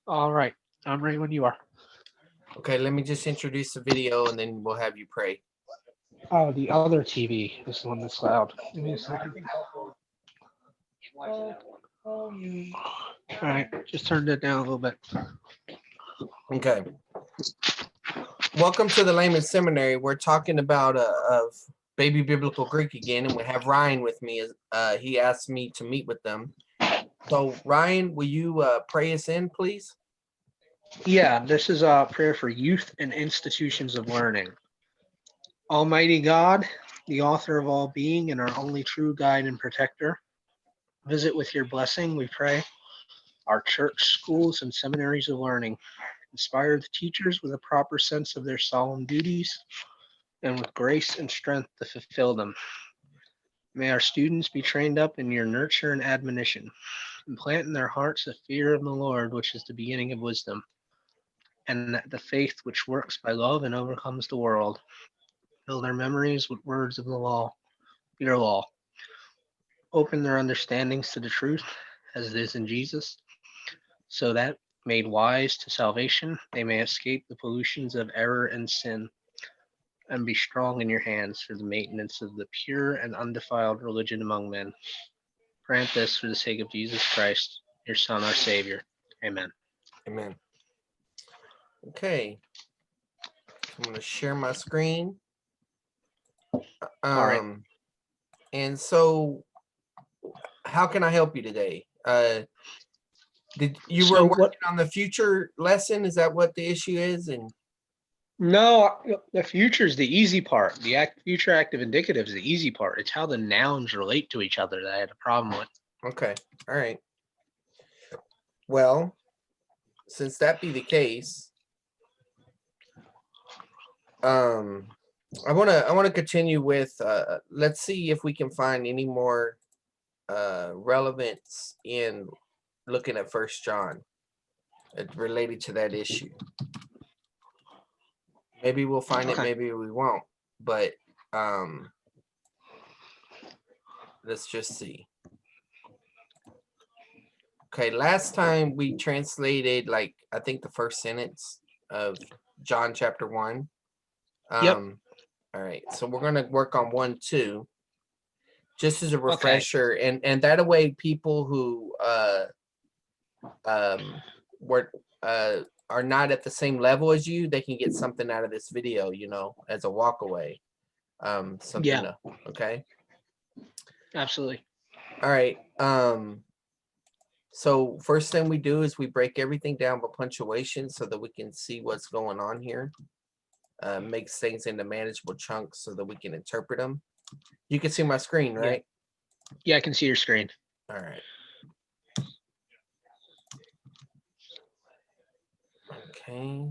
All right. I'm ready when you are. Okay, let me just introduce the video and then we'll have you pray. Oh, the other TV is the one that's loud. Give me a second. All right. Just turned it down a little bit. Okay. Welcome to the Layman Seminary. We're talking about of baby biblical Greek again, and we have Ryan with me. He asked me to meet with them. So Ryan, will you pray us in, please? Yeah, this is a prayer for youth and institutions of learning. Almighty God, the author of all being and our only true guide and protector, visit with your blessing, we pray, our church, schools, and seminaries of learning. Inspire the teachers with a proper sense of their solemn duties and with grace and strength to fulfill them. May our students be trained up in your nurture and admonition, and plant in their hearts the fear of the Lord, which is the beginning of wisdom, and that the faith which works by love and overcomes the world. Fill their memories with words of the law, your law. Open their understandings to the truth, as it is in Jesus, so that, made wise to salvation, they may escape the pollutions of error and sin, and be strong in your hands for the maintenance of the pure and undefiled religion among men. Grant this for the sake of Jesus Christ, your Son, our Savior. Amen. Amen. Okay. I'm going to share my screen. All right. And so how can I help you today? Did you were So working what? on the future lesson? Is that what the issue is? And No, the future is the easy part. The future active indicative is the easy part. It's how the nouns relate to each other that I had a problem with. okay, all right. Well, since that be the case, I wanna continue with let's see if we can find any more relevance in looking at First John related to that issue. Maybe we'll find it, Okay. maybe we won't, but let's just see. Okay, last time we translated, like, I think the first sentence of John chapter 1. Yep. All right, so we're gonna work on 1, 2, just as a Okay. refresher, and that way people who were are not at the same level as you, they can get something out of this video, you know, as a walk away. Something Yeah. to, okay. Absolutely. All right. So first thing we do is we break everything down by punctuation so that we can see what's going on here. Makes things into manageable chunks so that we can interpret them. You can see my screen, right? Yeah, I can see your screen. All right. Okay.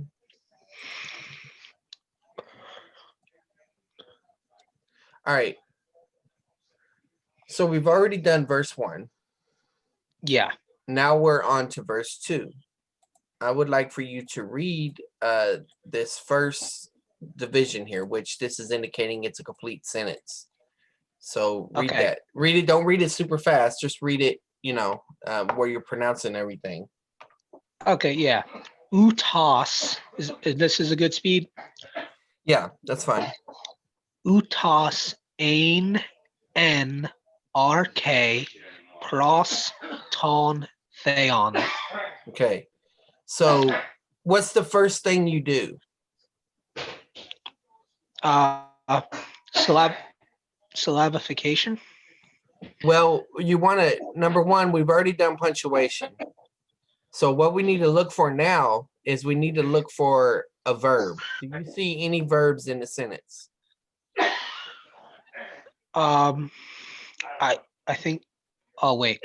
All right. So we've already done verse 1. Yeah. Now we're on to verse 2. I would like for you to read this first division here, which this is indicating it's a complete sentence. So read Okay. that. Read it. Don't read it super fast. Just read it, you know, where you're pronouncing everything. Okay. Yeah. Utos is this is a good speed. Yeah, that's fine. Utos ein n rk pros ton theon. Okay. So what's the first thing you do? Syllab syllabification. Well, you want to, number one, we've already done punctuation. So what we need to look for now is we need to look for a verb. Do you see any verbs in the sentence? I think. Oh wait,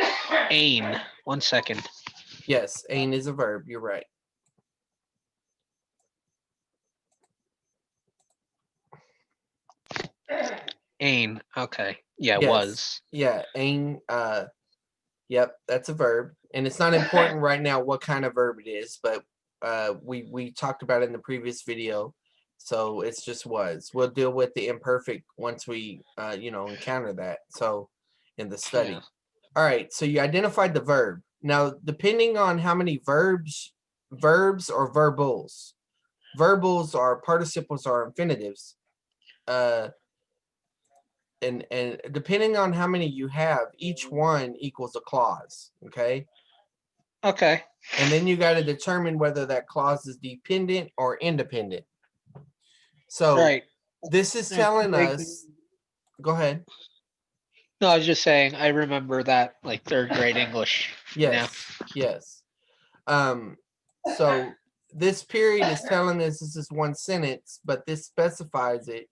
ain. 1 second. Yes, ain is a verb. You're right. Ain. Okay. Yeah, Yes. was. Yeah, ain. Yep, that's a verb, and it's not important right now what kind of verb it is, but we talked about it in the previous video, so it's just was. We'll deal with the imperfect once we you know, encounter that. So in the study. Yeah. All right, so you identified the verb. Now, depending on how many verbs or verbals. Verbals are participles or infinitives. And depending on how many you have, each one equals a clause. Okay. Okay. And then you got to determine whether that clause is dependent or independent. So Right. this is I telling vaguely- us, go ahead. No, I was just saying, I remember that like third grade English. Yes, yes. So this period is telling us this is one sentence, but this specifies it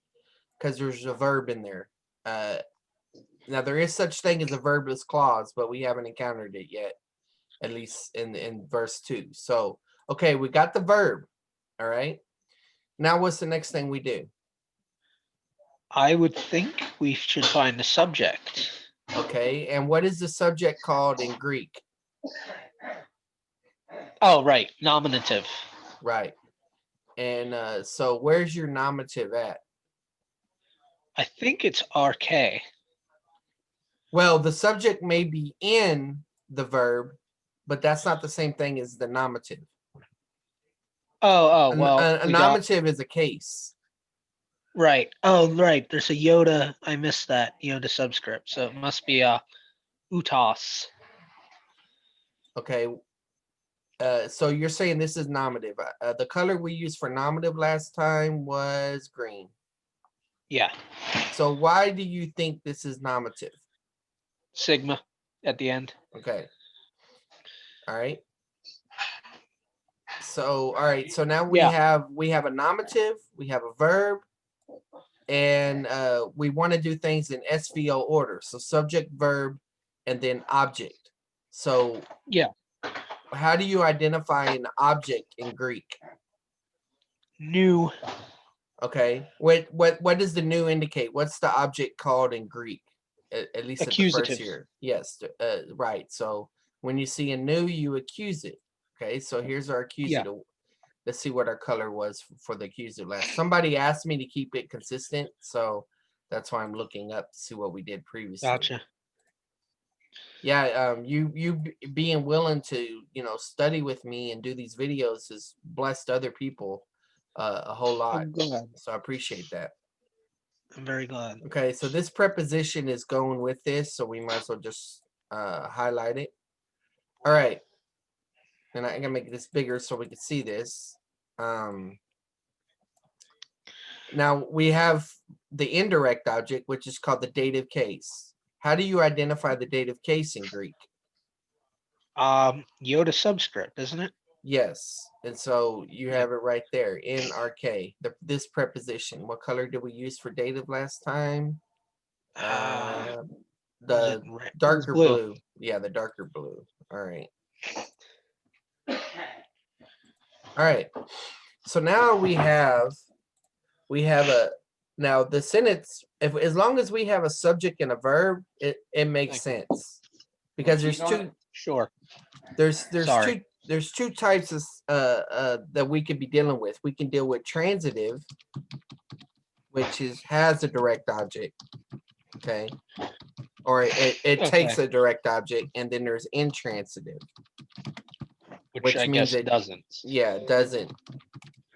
because there's a verb in there. Now there is such thing as a verbless clause, but we haven't encountered it yet, at least in verse 2. So, okay, we got the verb. All right. Now what's the next thing we do? I would think we should find the subject. Okay, and what is the subject called in Greek? Oh, right. Nominative. Right. And so where's your nominative at? I think it's RK. Well, the subject may be in the verb, but that's not the same thing as the nominative. Oh, A, well, a we got nominative is a case. right. Oh, right. There's a Yoda. I missed that Yoda subscript. So it must be utos. Okay. So you're saying this is nominative. The color we used for nominative last time was green. Yeah. So why do you think this is nominative? Sigma at the end. Okay. All right. So all right. So now we Yeah. have a nominative, we have a verb, and we want to do things in SVO order. So subject, verb, and then object. So Yeah. how do you identify an object in Greek? New. Okay. What does the new indicate? What's the object called in Greek? At least at the first Accusative. year. Yes. Right. So when you see a new, you accuse it. Okay. So here's our accusative. Let's see what our color was for the accusative last. Somebody asked me to keep it consistent, so that's why I'm looking up to see what we did previously. Gotcha. Yeah, you being willing to study with me and do these videos has blessed other people a whole lot. I'm glad. So I appreciate that. I'm very glad. Okay, so this preposition is going with this, so we might as well just highlight it. All right, and I'm gonna make this bigger so we can see this. Now we have the indirect object, which is called the dative case. How do you identify the dative case in Greek? Yoda subscript, isn't it? Yes, and so you have it right there in RK. This preposition. What color did we use for dative last time? Was The it red? It was darker blue. Yeah, the darker blue. All right. All right. So now we have now the sentence, if as long as we have a subject and a verb, it makes sense. Because there's two Sure. there's Sorry. there's two types of that we could be dealing with. We can deal with transitive, which has a direct object. Okay. Or it takes a direct object, and then there's intransitive. Which I means guess it doesn't. Yeah, it doesn't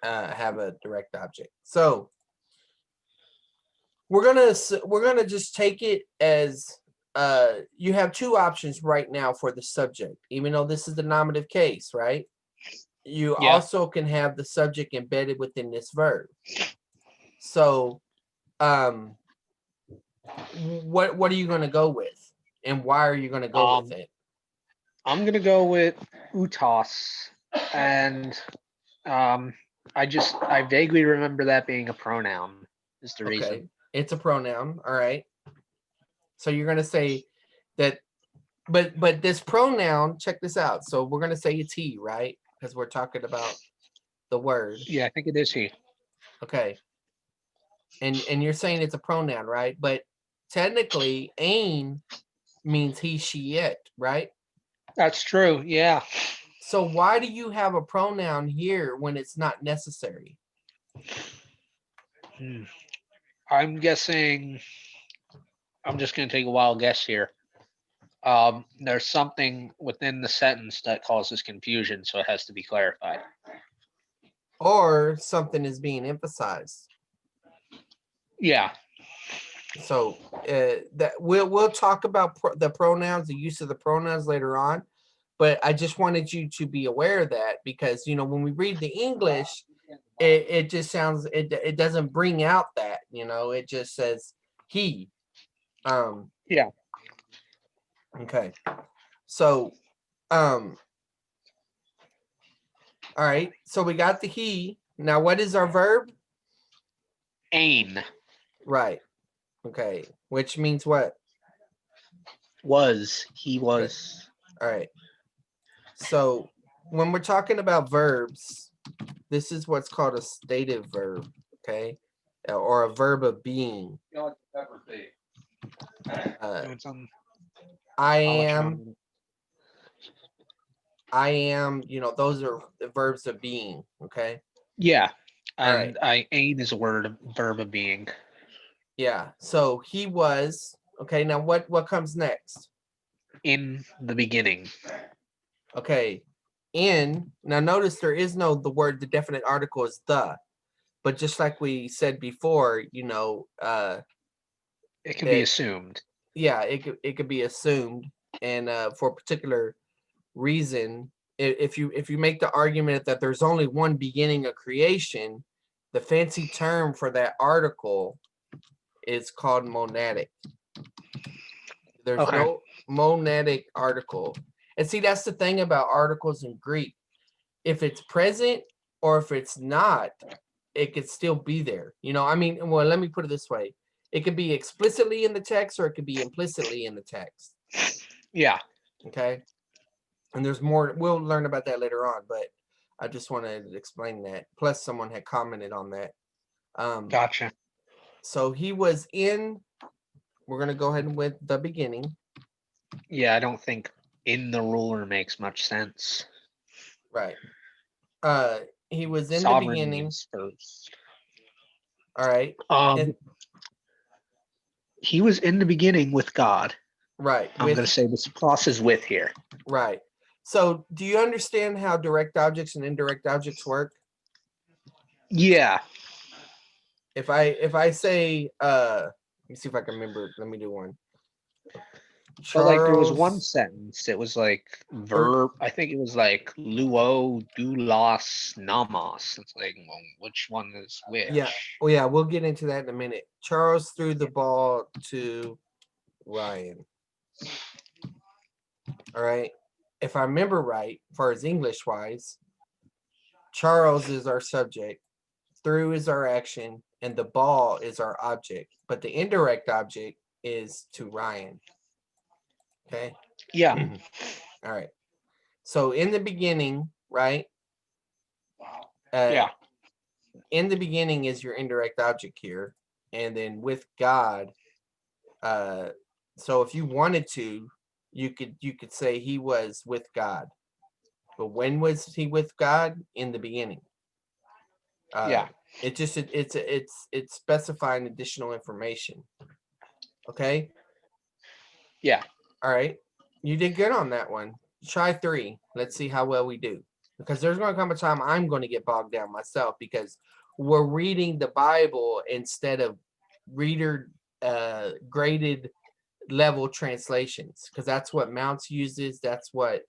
have a direct object. So we're gonna just take it as you have two options right now for the subject, even though this is the nominative case, right? You also can have the subject embedded within this verb. So what are you going to go with, and why are you going to go with it? I'm gonna go with utos, and I vaguely remember that being a pronoun. Is the reason. It's a pronoun. All right. So you're going to say that, but this pronoun, check this out. So we're going to say it's he, right? Because we're talking about the word. Yeah, I think it is he. Okay. And you're saying it's a pronoun, right? But technically, ain means he, she, it, right? That's true. Yeah. So why do you have a pronoun here when it's not necessary? I'm guessing. I'm just gonna take a wild guess here. There's something within the sentence that causes confusion, so it has to be clarified. Or something is being emphasized. Yeah. So that we'll talk about the pronouns, the use of the pronouns later on. But I just wanted you to be aware of that, because when we read the English, it just sounds, it doesn't bring out that, it just says he. Yeah. Okay. So all right. So we got the he. Now what is our verb? Ain Right. Okay. Which means what? was. He was. All right. So when we're talking about verbs, this is what's called a stative verb, okay? Or a verb of being. It's on, I I'll let you am, know. those are the verbs of being, okay? Yeah. All right. And ain is a verb of being. Yeah. So he was, okay, now what comes next? In the beginning. Okay. Now notice there is the definite article is the, but just like we said before, It can be it, assumed. yeah, it could be assumed, and for a particular reason, if you make the argument that there's only one beginning of creation, the fancy term for that article is called monadic. There's Okay. no monadic article. And see, that's the thing about articles in Greek. If it's present or if it's not, it could still be there. Well, let me put it this way. It could be explicitly in the text or it could be implicitly in the text. Yeah. Okay. And there's more. We'll learn about that later on, but I just wanted to explain that. Plus, someone had commented on that. Gotcha. So he was in. We're going to go ahead and with the beginning. Yeah, I don't think in the ruler makes much sense. Right. He was in the Sovereign beginning. means first. All right. He was in the beginning with God. Right. I'm going to say this clause is with here. Right. So do you understand how direct objects and indirect objects work? Yeah. If I say, let me see if I can remember. Let me do one. But like there was one sentence. It was like verb. I think it was like luo, doulos, namos. It's like, well, which one is which? Yeah. Oh yeah, we'll get into that in a minute. Charles threw the ball to Ryan. All right. If I remember right, as far as English wise, Charles is our subject, threw is our action, and the ball is our object. But the indirect object is to Ryan. Okay. Yeah. All right. So in the beginning, right? Yeah. In the beginning is your indirect object here, and then with God. So if you wanted to, you could say he was with God. But when was he with God? In the beginning. Yeah. It's specifying additional information. Okay. Yeah. All right. You did good on that one. Try 3. Let's see how well we do. Because there's going to come a time I'm going to get bogged down myself, because we're reading the Bible instead of reader graded level translations, because that's what Mounts uses. That's what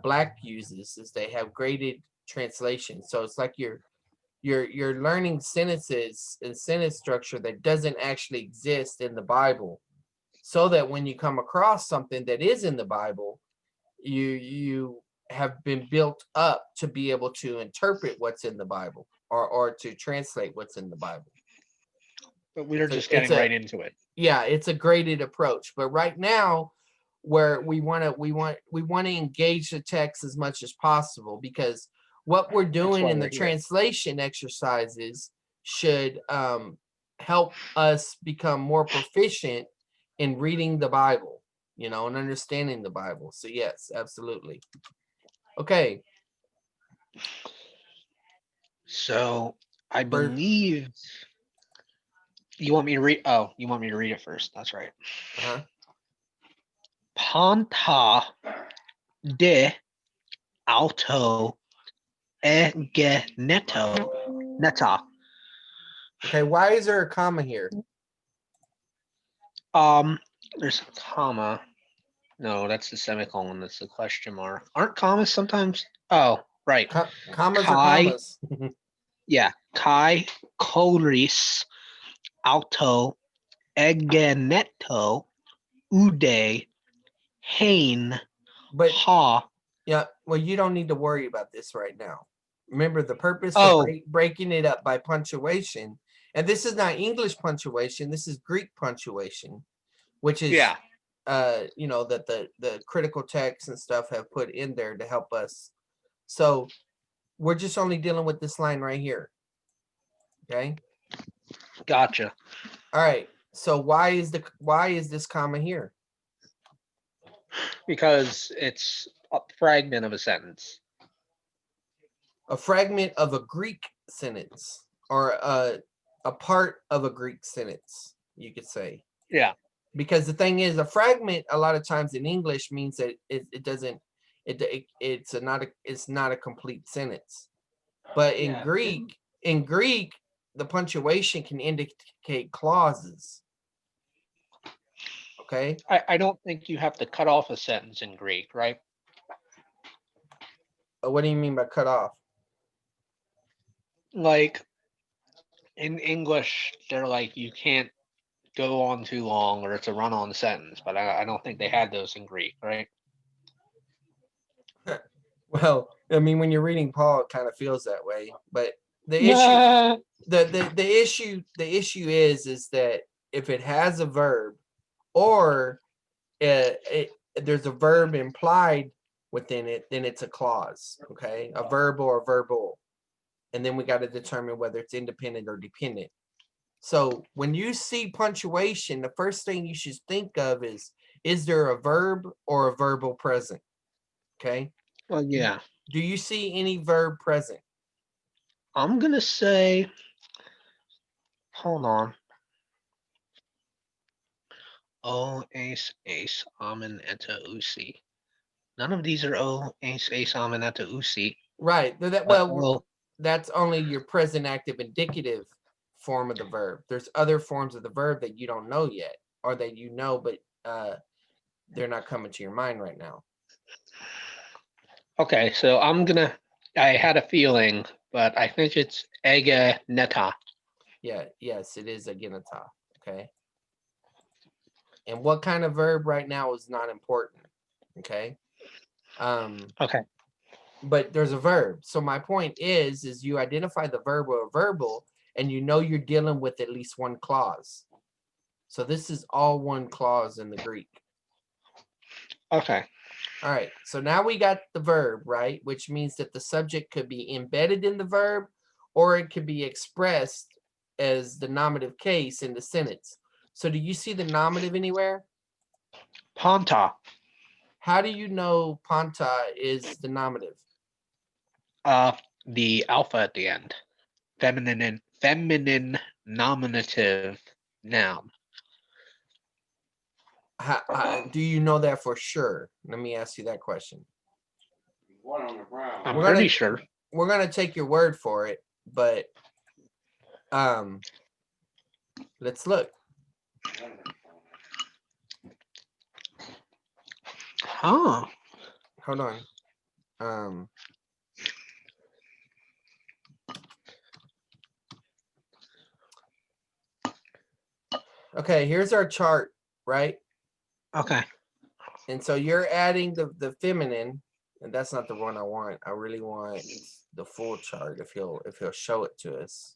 Black uses, is they have graded translations. So it's like you're learning sentences and sentence structure that doesn't actually exist in the Bible, so that when you come across something that is in the Bible, you have been built up to be able to interpret what's in the Bible, or to translate what's in the Bible. But we're just getting right into it. Yeah, it's a graded approach. But right now, where we want to engage the text as much as possible, because what we're doing in the translation exercises should help us become more proficient in reading the Bible, and understanding the Bible. So yes, absolutely. Okay. So I believe you want me to read. Oh, you want me to read it first? That's right. Uh-huh. Ponta de alto egeneto neta. Okay, why is there a comma here? There's a comma. No, that's the semicolon. That's the question mark. Aren't commas sometimes? Oh, right. Commas are Kai. commas. Yeah. Kai coloris alto egeneto ude hain But ha. yeah, well, you don't need to worry about this right now. Remember the purpose for Oh, breaking it up by punctuation, and this is not English punctuation. This is Greek punctuation, which is yeah. you know, that the critical text and stuff have put in there to help us. So we're just only dealing with this line right here. Okay. Gotcha. All right. So why is this comma here? Because it's a fragment of a sentence. A fragment of a Greek sentence, or a part of a Greek sentence, you could say. Yeah. Because the thing is, a fragment a lot of times in English means that it doesn't it's not a complete sentence. But in Greek, the punctuation can indicate clauses. Okay. I don't think you have to cut off a sentence in Greek, right? What do you mean by cut off? Like in English, they're like, you can't go on too long or it's a run on sentence, but I don't think they had those in Greek, right? Well, I mean, when you're reading Paul, it kind of feels that way. But the issue, Nah. the issue is that if it has a verb, or there's a verb implied within it, then it's a clause. Okay, a verb or a verbal, and then we got to determine whether it's independent or dependent. So when you see punctuation, the first thing you should think of is there a verb or a verbal present? Okay. Well, yeah. Do you see any verb present? I'm gonna say, hold on. O ace ace amen eta usi. None of these are O ace ace amen eta usi. Right. But well, That's only your present active indicative form of the verb. There's other forms of the verb that you don't know yet, or that you know, but they're not coming to your mind right now. okay, so I had a feeling, but I think it's ega neta. Yeah, yes, it is a genita. Okay. And what kind of verb right now is not important. Okay. Okay. But there's a verb. So my point is you identify the verb or verbal, and you know you're dealing with at least one clause. So this is all one clause in the Greek. Okay. All right. So now we got the verb, right? Which means that the subject could be embedded in the verb, or it could be expressed as the nominative case in the sentence. So do you see the nominative anywhere? Ponta. How do you know panta is the nominative? The alpha at the end. Feminine nominative noun. Do you know that for sure? Let me ask you that question. I'm We're pretty gonna- sure. We're gonna take your word for it, but let's look. Huh. Hold on. Okay, here's our chart, right? Okay. And so you're adding the feminine, and that's not the one I want. I really want the full chart if he'll show it to us.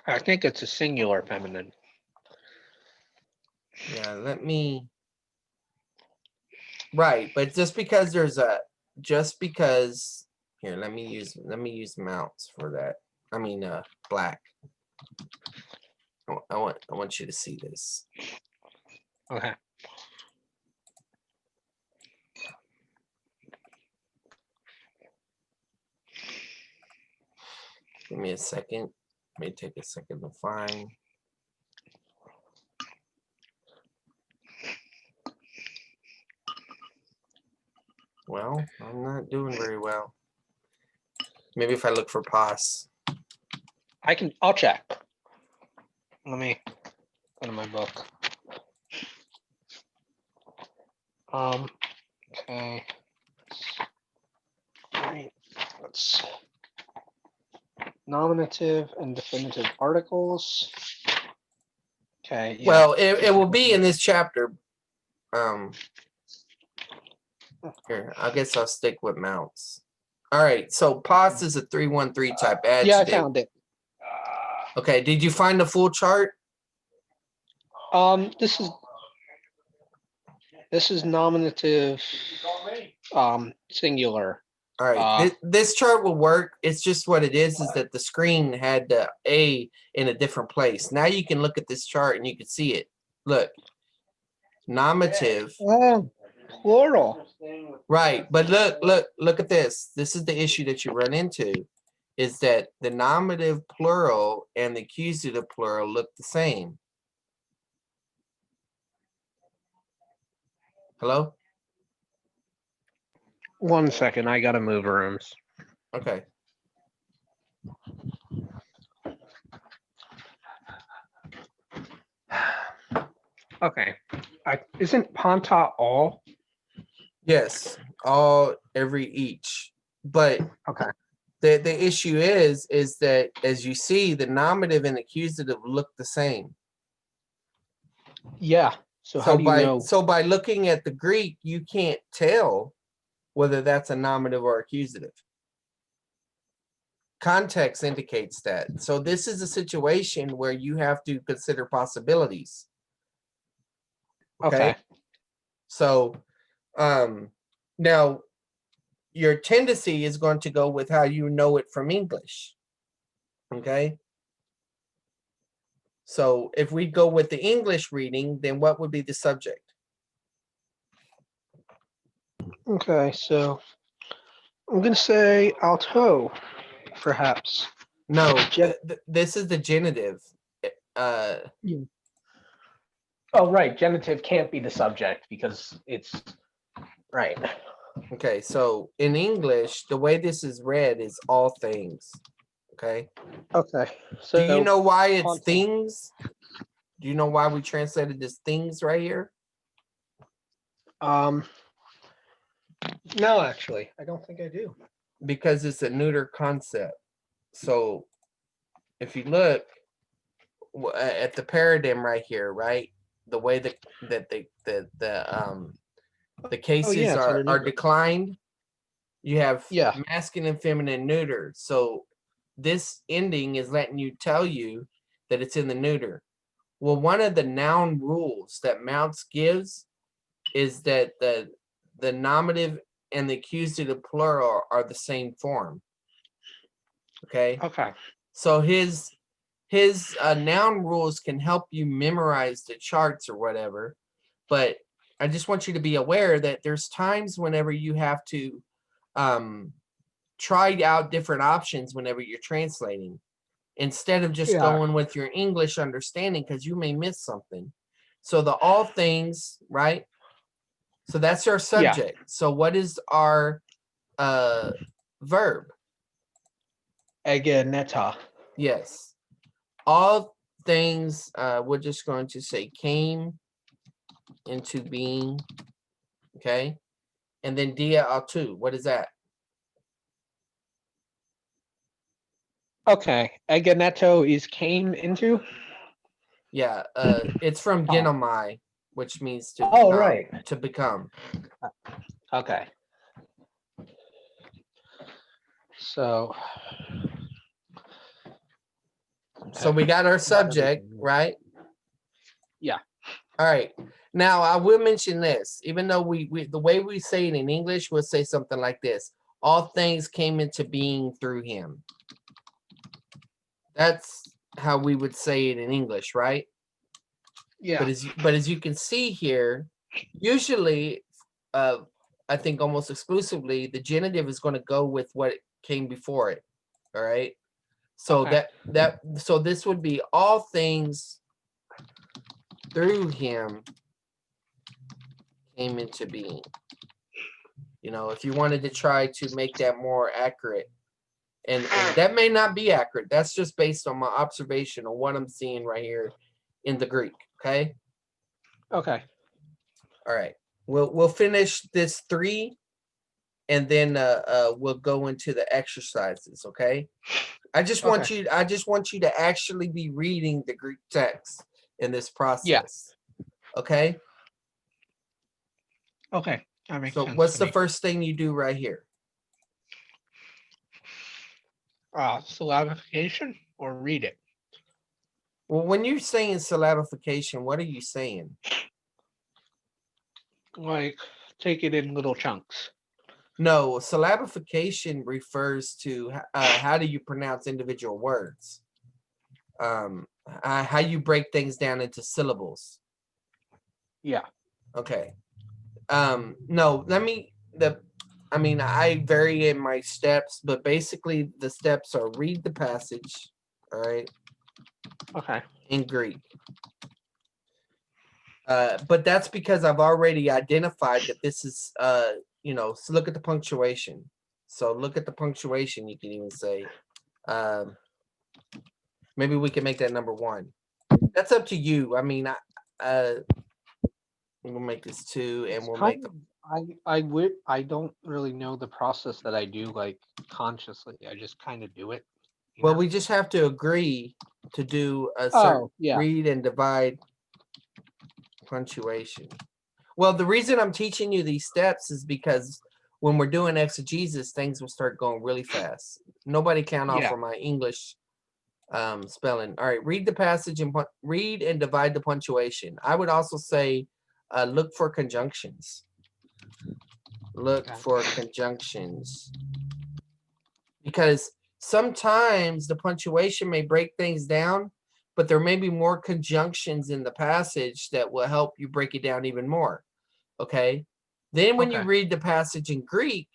I think it's a singular feminine. Yeah, right, but just because here, let me use mounts for that. I mean black. I want you to see this. Okay. Give me a second. May take a second to find. Well, I'm not doing very well. Maybe if I look for pos. I'll check. Let me go to my book. Okay. Right. Let's nominative and definitive articles. Okay. Yeah. Well, it will be in this chapter. Here, I guess I'll stick with mounts. All right, so pos is a 313 type adjective. Yeah, I found it. Okay, did you find the full chart? This is nominative singular. All right, this chart will work. It's just what it is that the screen had the A in a different place. Now you can look at this chart and you can see it. Look, nominative. Oh, plural. Right, but look at this. This is the issue that you run into, is that the nominative plural and the accusative plural look the same. Hello? 1 second, I gotta move rooms. Okay. Okay. Isn't Ponta all? Yes, all, every, each. But Okay. the issue is that, as you see, the nominative and accusative look the same. Yeah. So how do you know? So by looking at the Greek, you can't tell whether that's a nominative or accusative. Context indicates that. So this is a situation where you have to consider possibilities. Okay. So now your tendency is going to go with how you know it from English. Okay. So if we go with the English reading, then what would be the subject? Okay. So I'm gonna say alto, perhaps. No, this is the genitive. Oh, right. Genitive can't be the subject because it's right. Okay, so in English, the way this is read is all things. Okay. Okay. So Do you know why it's Ponta. things? Do you know why we translated this things right here? No, actually, I don't think I do. Because it's a neuter concept. So if you look at the paradigm right here, right? The way that the cases are declined, you have masculine and feminine neuter. So this ending is letting you tell you that it's in the neuter. Well, one of the noun rules that Mounts gives is that the nominative and the accusative plural are the same form. Okay. Okay. So his noun rules can help you memorize the charts or whatever, but I just want you to be aware that there's times whenever you have to try out different options whenever you're translating, instead of just going with your English understanding, because you may miss something. So the all things, right? So that's our subject. So what is our verb? Egeneta. Yes. All things, we're just going to say came into being. Okay. And then dia autu. What is that? Okay. Egeneto is came into? Yeah. It's from genomai, which means to become. Right. To become. Okay. So we got our subject, right? Yeah. All right. Now I will mention this, even though we the way we say it in English, we'll say something like this: all things came into being through him. That's how we would say it in English, right? Yeah. But as you can see here, usually, I think almost exclusively, the genitive is going to go with what came before it. All right. So so this would be all things through him came into being. You know, if you wanted to try to make that more accurate, and that may not be accurate. That's just based on my observation of what I'm seeing right here in the Greek. Okay. Okay. All right. We'll finish this 3, and then we'll go into the exercises. Okay. I just want you to actually be reading the Greek text in this process. Okay. Okay. That makes So sense what's to the me. first thing you do right here? Syllabification or read it? Well, when you're saying syllabification, what are you saying? Like, take it in little chunks. No, syllabification refers to how do you pronounce individual words? How you break things down into syllables. Yeah. Okay. No, I vary in my steps, but basically the steps are read the passage, all right, Okay. in Greek. But that's because I've already identified that this is, so look at the punctuation. So look at the punctuation, you can even say. Maybe we can make that number 1. That's up to you. I mean, we'll make this 2, and we'll make I don't really know the process that I do like consciously. I just kind of do it. well, we just have to agree to do a certain read and divide punctuation. Well, the reason I'm teaching you these steps is because when we're doing exegesis, things will start going really fast. Nobody count off for my English spelling. All right, read the passage and read and divide the punctuation. I would also say look for conjunctions. Look for conjunctions. Because sometimes the punctuation may break things down, but there may be more conjunctions in the passage that will help you break it down even more. Okay. Then when you read the passage in Greek,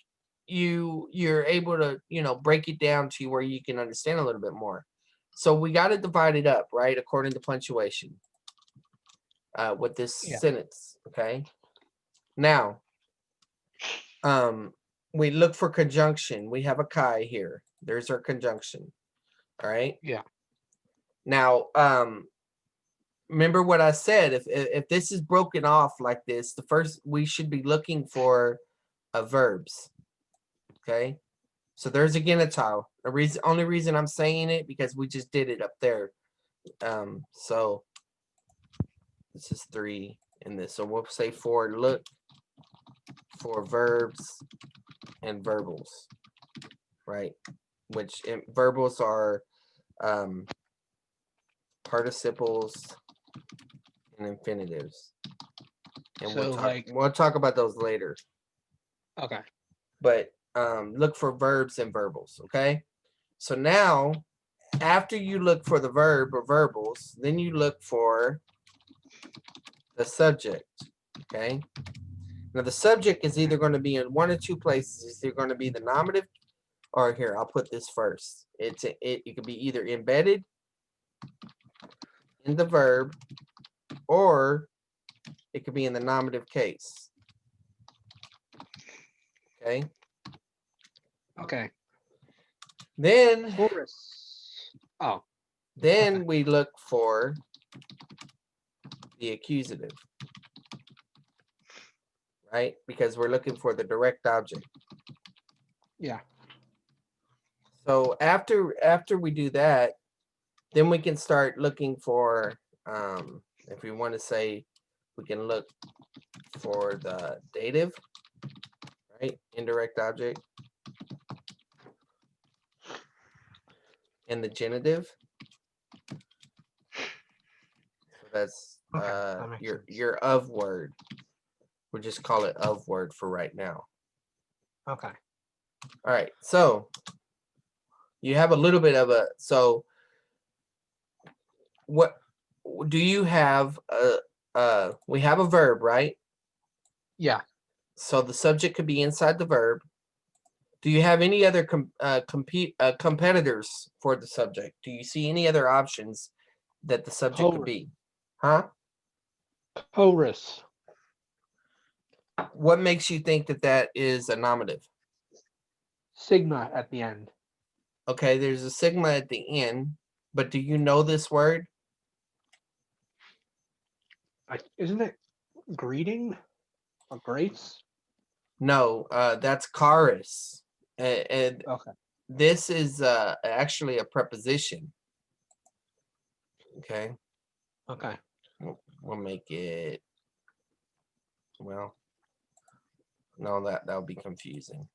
you're able to, break it down to where you can understand a little bit more. So we got to divide it up, right, according to punctuation with this sentence. Okay. Now, we look for conjunction. We have a chi here. There's our conjunction. All right. Yeah. Now, remember what I said. If this is broken off like this, the first we should be looking for verbs. Okay. So there's again a tile. Only reason I'm saying it because we just did it up there. So this is 3 in this. So we'll say 4. Look for verbs and verbals, right? Which verbals are participles and infinitives, and we'll talk about those later. Okay. But look for verbs and verbals. Okay. So now, after you look for the verb or verbals, then you look for the subject. Okay. Now the subject is either going to be in one or two places. It's either going to be the nominative, or here I'll put this first. It could be either embedded in the verb, or it could be in the nominative case. Okay. Okay. Then Then we look for the accusative, right? Because we're looking for the direct object. Yeah. So after we do that, then we can start looking for, if we want to say, we can look for the dative, right? Indirect object. And the genitive. So that's your of word. We'll just call it of word for right now. Okay. All right. So you have a little bit of a, so what do you have? We have a verb, right? Yeah. So the subject could be inside the verb. Do you have any other competitors for the subject? Do you see any other options that the subject could be? Huh? Chorus. What makes you think that that is a nominative? Sigma at the end. Okay, there's a sigma at the end, but do you know this word? Isn't it greeting or grace? No, that's charis. And Okay. this is actually a preposition. Okay, Okay. we'll make it, well, no, that'll be confusing.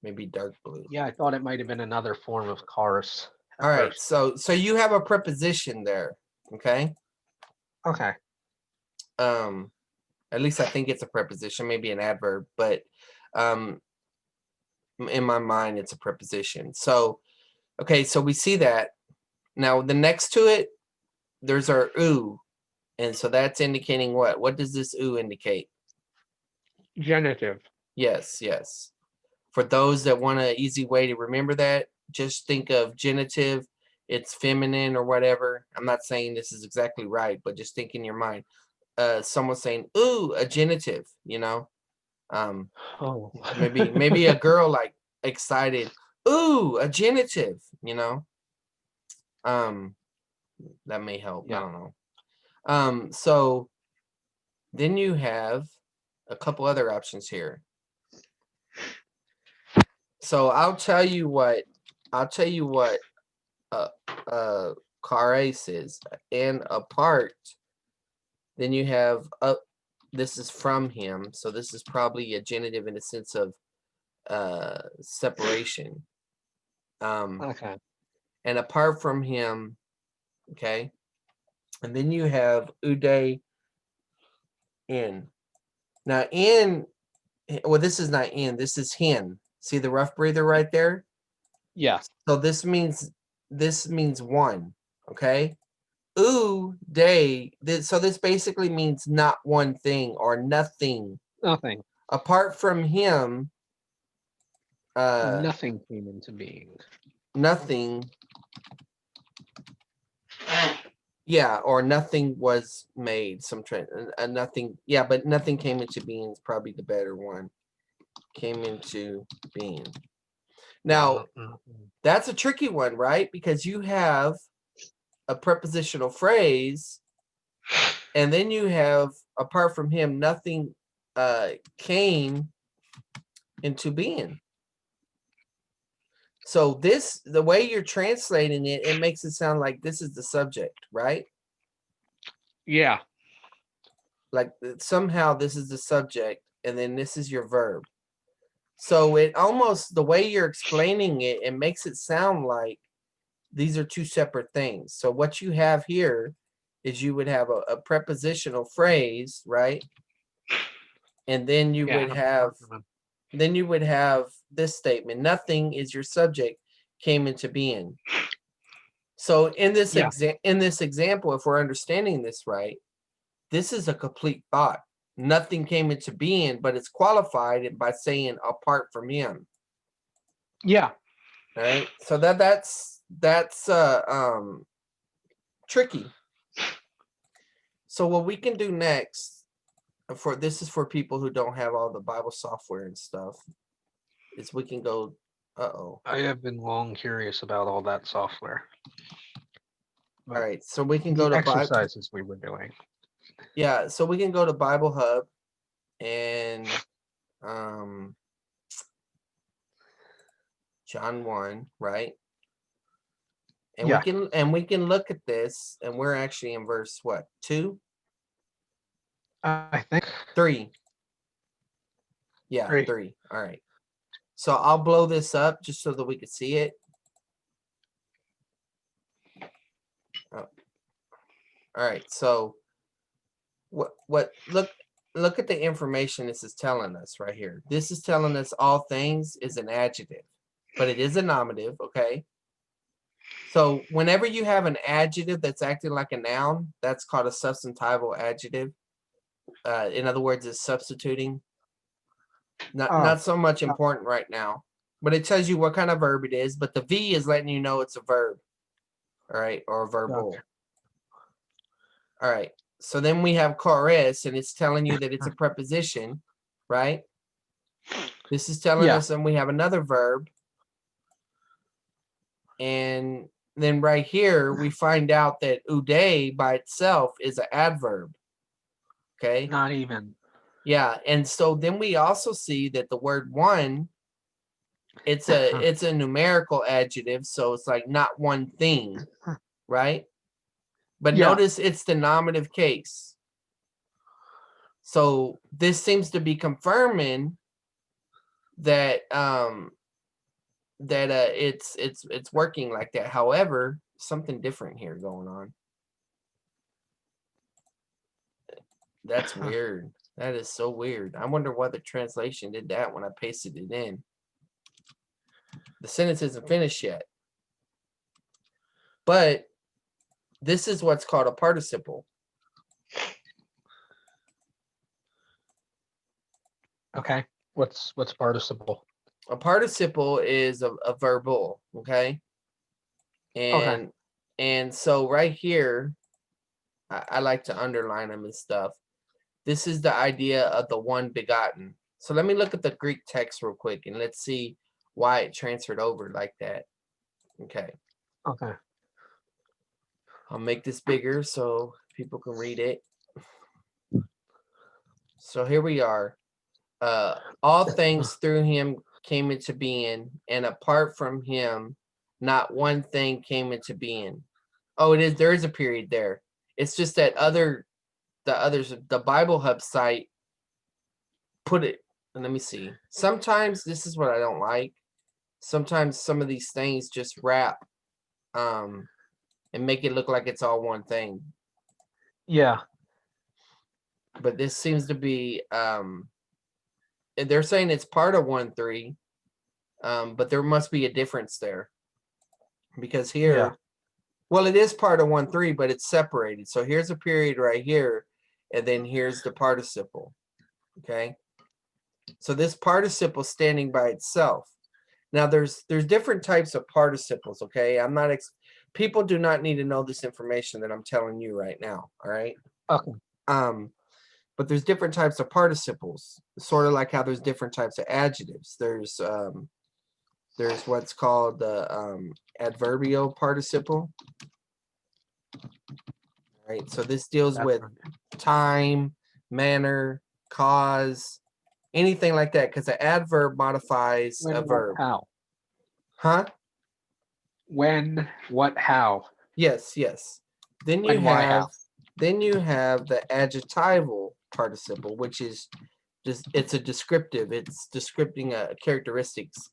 Maybe dark blue. Yeah, I thought it might have been another form of chorus. at All right, first. so you have a preposition there, okay? Okay. At least I think it's a preposition, maybe an adverb, but in my mind it's a preposition. So, okay, so we see that. Now the next to it, there's our oo, and so that's indicating what? What does this oo indicate? Genitive. Yes, yes. For those that want an easy way to remember that, just think of genitive. It's feminine or whatever. I'm not saying this is exactly right, but just think in your mind. Someone saying, "Ooh, a genitive," you know. Oh. Maybe a girl like excited. Ooh, a genitive, you know. That may help. I Yeah. don't know. So then you have a couple other options here. So I'll tell you what charis is, and apart. Then you have this is from him, so this is probably a genitive in the sense of separation. Okay. And apart from him, okay. And then you have ude in. Now in, well, this is not in, this is hin. See the rough breather right there? Yeah. So this means one, okay? Day. So this basically means not one thing or nothing. Nothing. Apart from him, Nothing came into being. nothing. Yeah, or nothing was made. Some nothing. Yeah, but nothing came into being is probably the better one. Came into being. Now, that's a tricky one, right? Because you have a prepositional phrase, and then you have, apart from him, nothing came into being. So this, the way you're translating it, it makes it sound like this is the subject, right? Yeah. Like somehow this is the subject, and then this is your verb. So it almost, the way you're explaining it, it makes it sound like these are two separate things. So what you have here is you would have a prepositional phrase, right? And then you would have this statement: nothing is your subject came into being. So in this example, if we're understanding this right, this is a complete thought. Nothing came into being, but it's qualified by saying apart from him. Yeah. Right. So that's tricky. So what we can do next, for this is for people who don't have all the Bible software and stuff, is we can go, I have been long curious about all that software. All right, so we can The go to exercises we were doing. Yeah, so we can go to Bible Hub and John 1, right? And we can look at this, and we're actually in verse what? 2? I think 3. Yeah, 3. All right. So I'll blow this up just so that we can see it. Oh. All right. So what look at the information this is telling us right here. This is telling us all things is an adjective, but it is a nominative, okay? So whenever you have an adjective that's acting like a noun, that's called a substantival adjective. In other words, it's substituting. Not so much important right now, but it tells you what kind of verb it is. But the V is letting you know it's a verb, all right, or a verbal. All right. So then we have chorus, and it's telling you that it's a preposition, right? This is telling Yeah. us, and we have another verb. And then right here, we find out that uday by itself is an adverb. Okay. Not even. Yeah. And so then we also see that the word one, it's a numerical adjective. So it's like not one thing, right? But Yeah. notice it's the nominative case. So this seems to be confirming that it's working like that. However, something different here going on. That's weird. That is so weird. I wonder why the translation did that when I pasted it in. The sentence isn't finished yet. But this is what's called a participle. Okay. What's participle? A participle is a verbal, okay? And so right here, I like to underline them and stuff. This is the idea of the one begotten. So let me look at the Greek text real quick and let's see why it transferred over like that. Okay. Okay. I'll make this bigger so people can read it. So here we are. All things through him came into being, and apart from him, not one thing came into being. Oh, there is a period there. It's just that the Bible Hub site put it, and let me see. Sometimes this is what I don't like. Sometimes some of these things just wrap and make it look like it's all one thing. Yeah. But this seems to be they're saying it's part of 1-3, but there must be a difference there. Because here, Yeah. well, it is part of 1-3, but it's separated. So here's a period right here, and then here's the participle. Okay. So this participle standing by itself. Now there's different types of participles. Okay. People do not need to know this information that I'm telling you right now. All right. Okay. But there's different types of participles, sort of like how there's different types of adjectives. There's what's called the adverbial participle. Right. So this deals with time, manner, cause, anything like that, because the adverb modifies a verb. How? Huh? When, what, how? Yes, yes. Then you When, why, have how? the adjectival participle, which is just it's a descriptive. It's describing characteristics.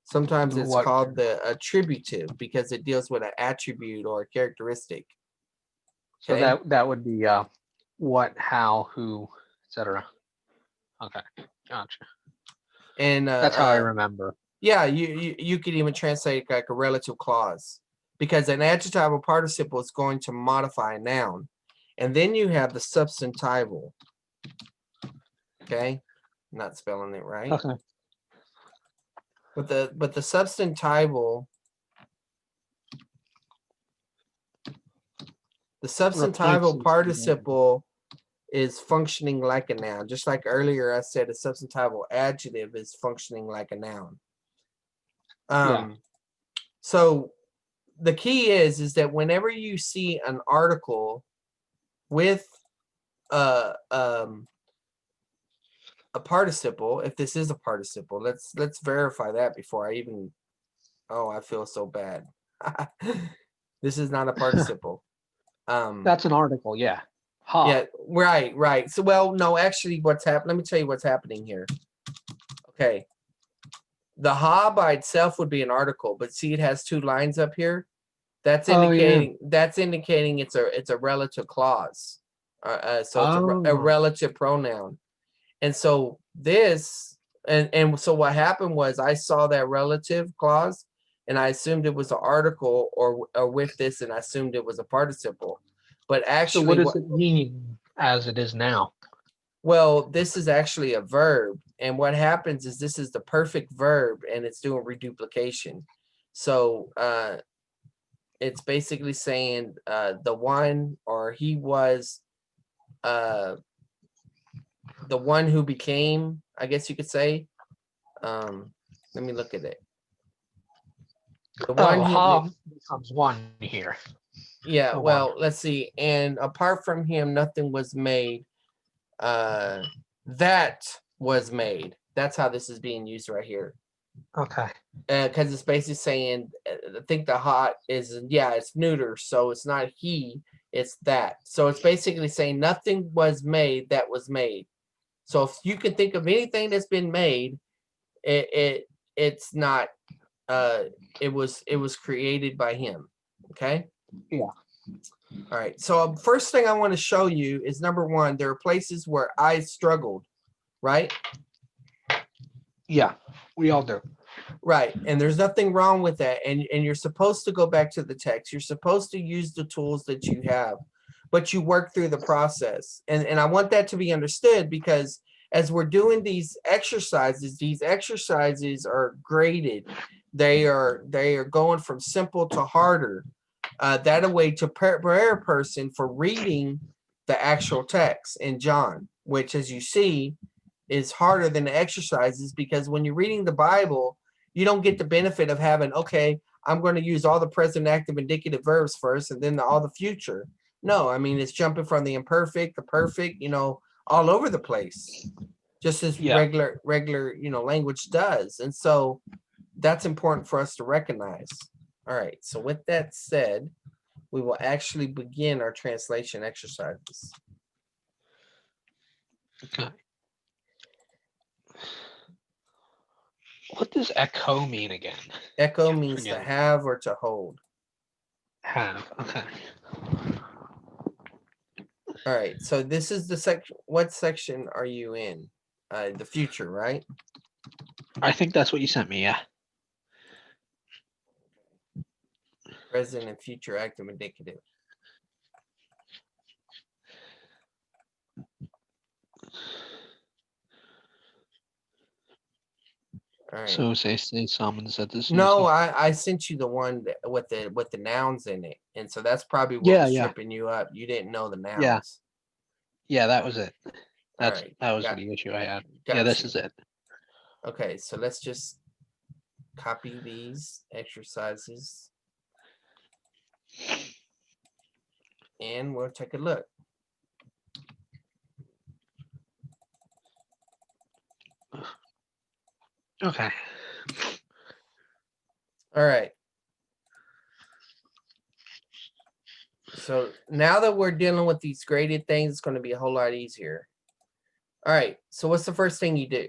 Sometimes it's What? called the attributive because it deals with an attribute or a characteristic. So Okay. that would be what, how, who, etc. Okay, gotcha. And That's how I remember. yeah, you could even translate like a relative clause, because an adjectival participle is going to modify a noun. And then you have the substantival. Okay, not spelling it right. Okay. But the substantival, Replaces participle is functioning like a noun. Just like earlier I said, a substantival adjective is functioning like a noun. Yeah. So the key is that whenever you see an article with a participle, if this is a participle, let's verify that before I even. Oh, I feel so bad. This is not a participle. That's an article, yeah. Yeah, right. So, well, no, actually, what's happening? Let me tell you what's happening here. Okay, the ha by itself would be an article, but see, it has two lines up here. That's indicating it's a relative clause. So it's a relative pronoun. And so this, and so what happened was I saw that relative clause and I assumed it was an article or with this, and I assumed it was a participle. But actually, so what does it mean as it is now? well, this is actually a verb. And what happens is this is the perfect verb and it's doing reduplication. So it's basically saying the one, or he was the one who became, I guess you could say. Let me look at it. The one Oh, who, Ham becomes one here. yeah, The well, one. let's see. And apart from him, nothing was made. That was made. That's how this is being used right here. Okay. Because it's basically saying, I think the hot is, yeah, it's neuter, so it's not he, it's that. So it's basically saying nothing was made that was made. So if you can think of anything that's been made, it's not. It was created by him. Okay. Yeah. All right. So first thing I want to show you is number one. There are places where I struggled, right? Yeah. We all do. Right. And there's nothing wrong with that. And you're supposed to go back to the text. You're supposed to use the tools that you have, but you work through the process. And I want that to be understood, because as we're doing these exercises are graded. They are going from simple to harder. That a way to prepare a person for reading the actual text in John, which, as you see, is harder than the exercises, because when you're reading the Bible, you don't get the benefit of having, okay, I'm going to use all the present active indicative verbs first and then all the future. No, I mean, it's jumping from the imperfect, the perfect, all over the place, just as Yeah. regular, language does. And so that's important for us to recognize. All right. So with that said, we will actually begin our translation exercises. Okay. What does echo mean again? Echo Yeah, means to forget it. have or to hold. Have. Okay. All right. So this is the section. What section are you in? The future, right? I think that's what you sent me. Yeah. Present and future active indicative. All right. So say summons that this. No, I sent you the one with the nouns in it, and so that's probably what was Yeah. tripping you up. You didn't know the nouns. Yeah. Yeah, that was it. All right. That was Got, the issue I had. got Yeah, this you. is it. Okay, so let's just copy these exercises, and we'll take a look. Okay. All right. So now that we're dealing with these graded things, it's going to be a whole lot easier. All right. So what's the first thing you do?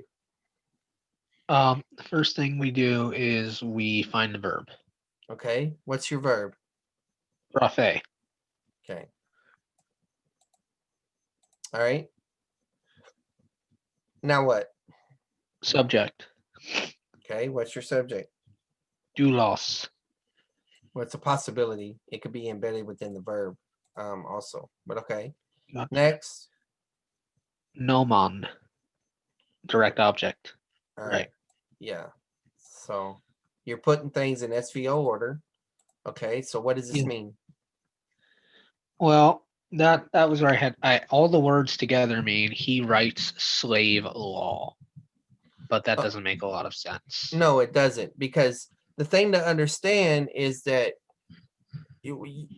The first thing we do is we find the verb. Okay. What's your verb? Raphe. Okay. All right. Now what? Subject. Okay. What's your subject? Doulos. What's a possibility? It could be embedded within the verb also. But okay. Gotcha. Next. Nomon. Direct object. All Right. right. Yeah. So you're putting things in SVO order. Okay. So what does this mean? Well, that was where I had all the words together mean he writes slave law. But that doesn't make a lot of sense. No, it doesn't, because the thing to understand is that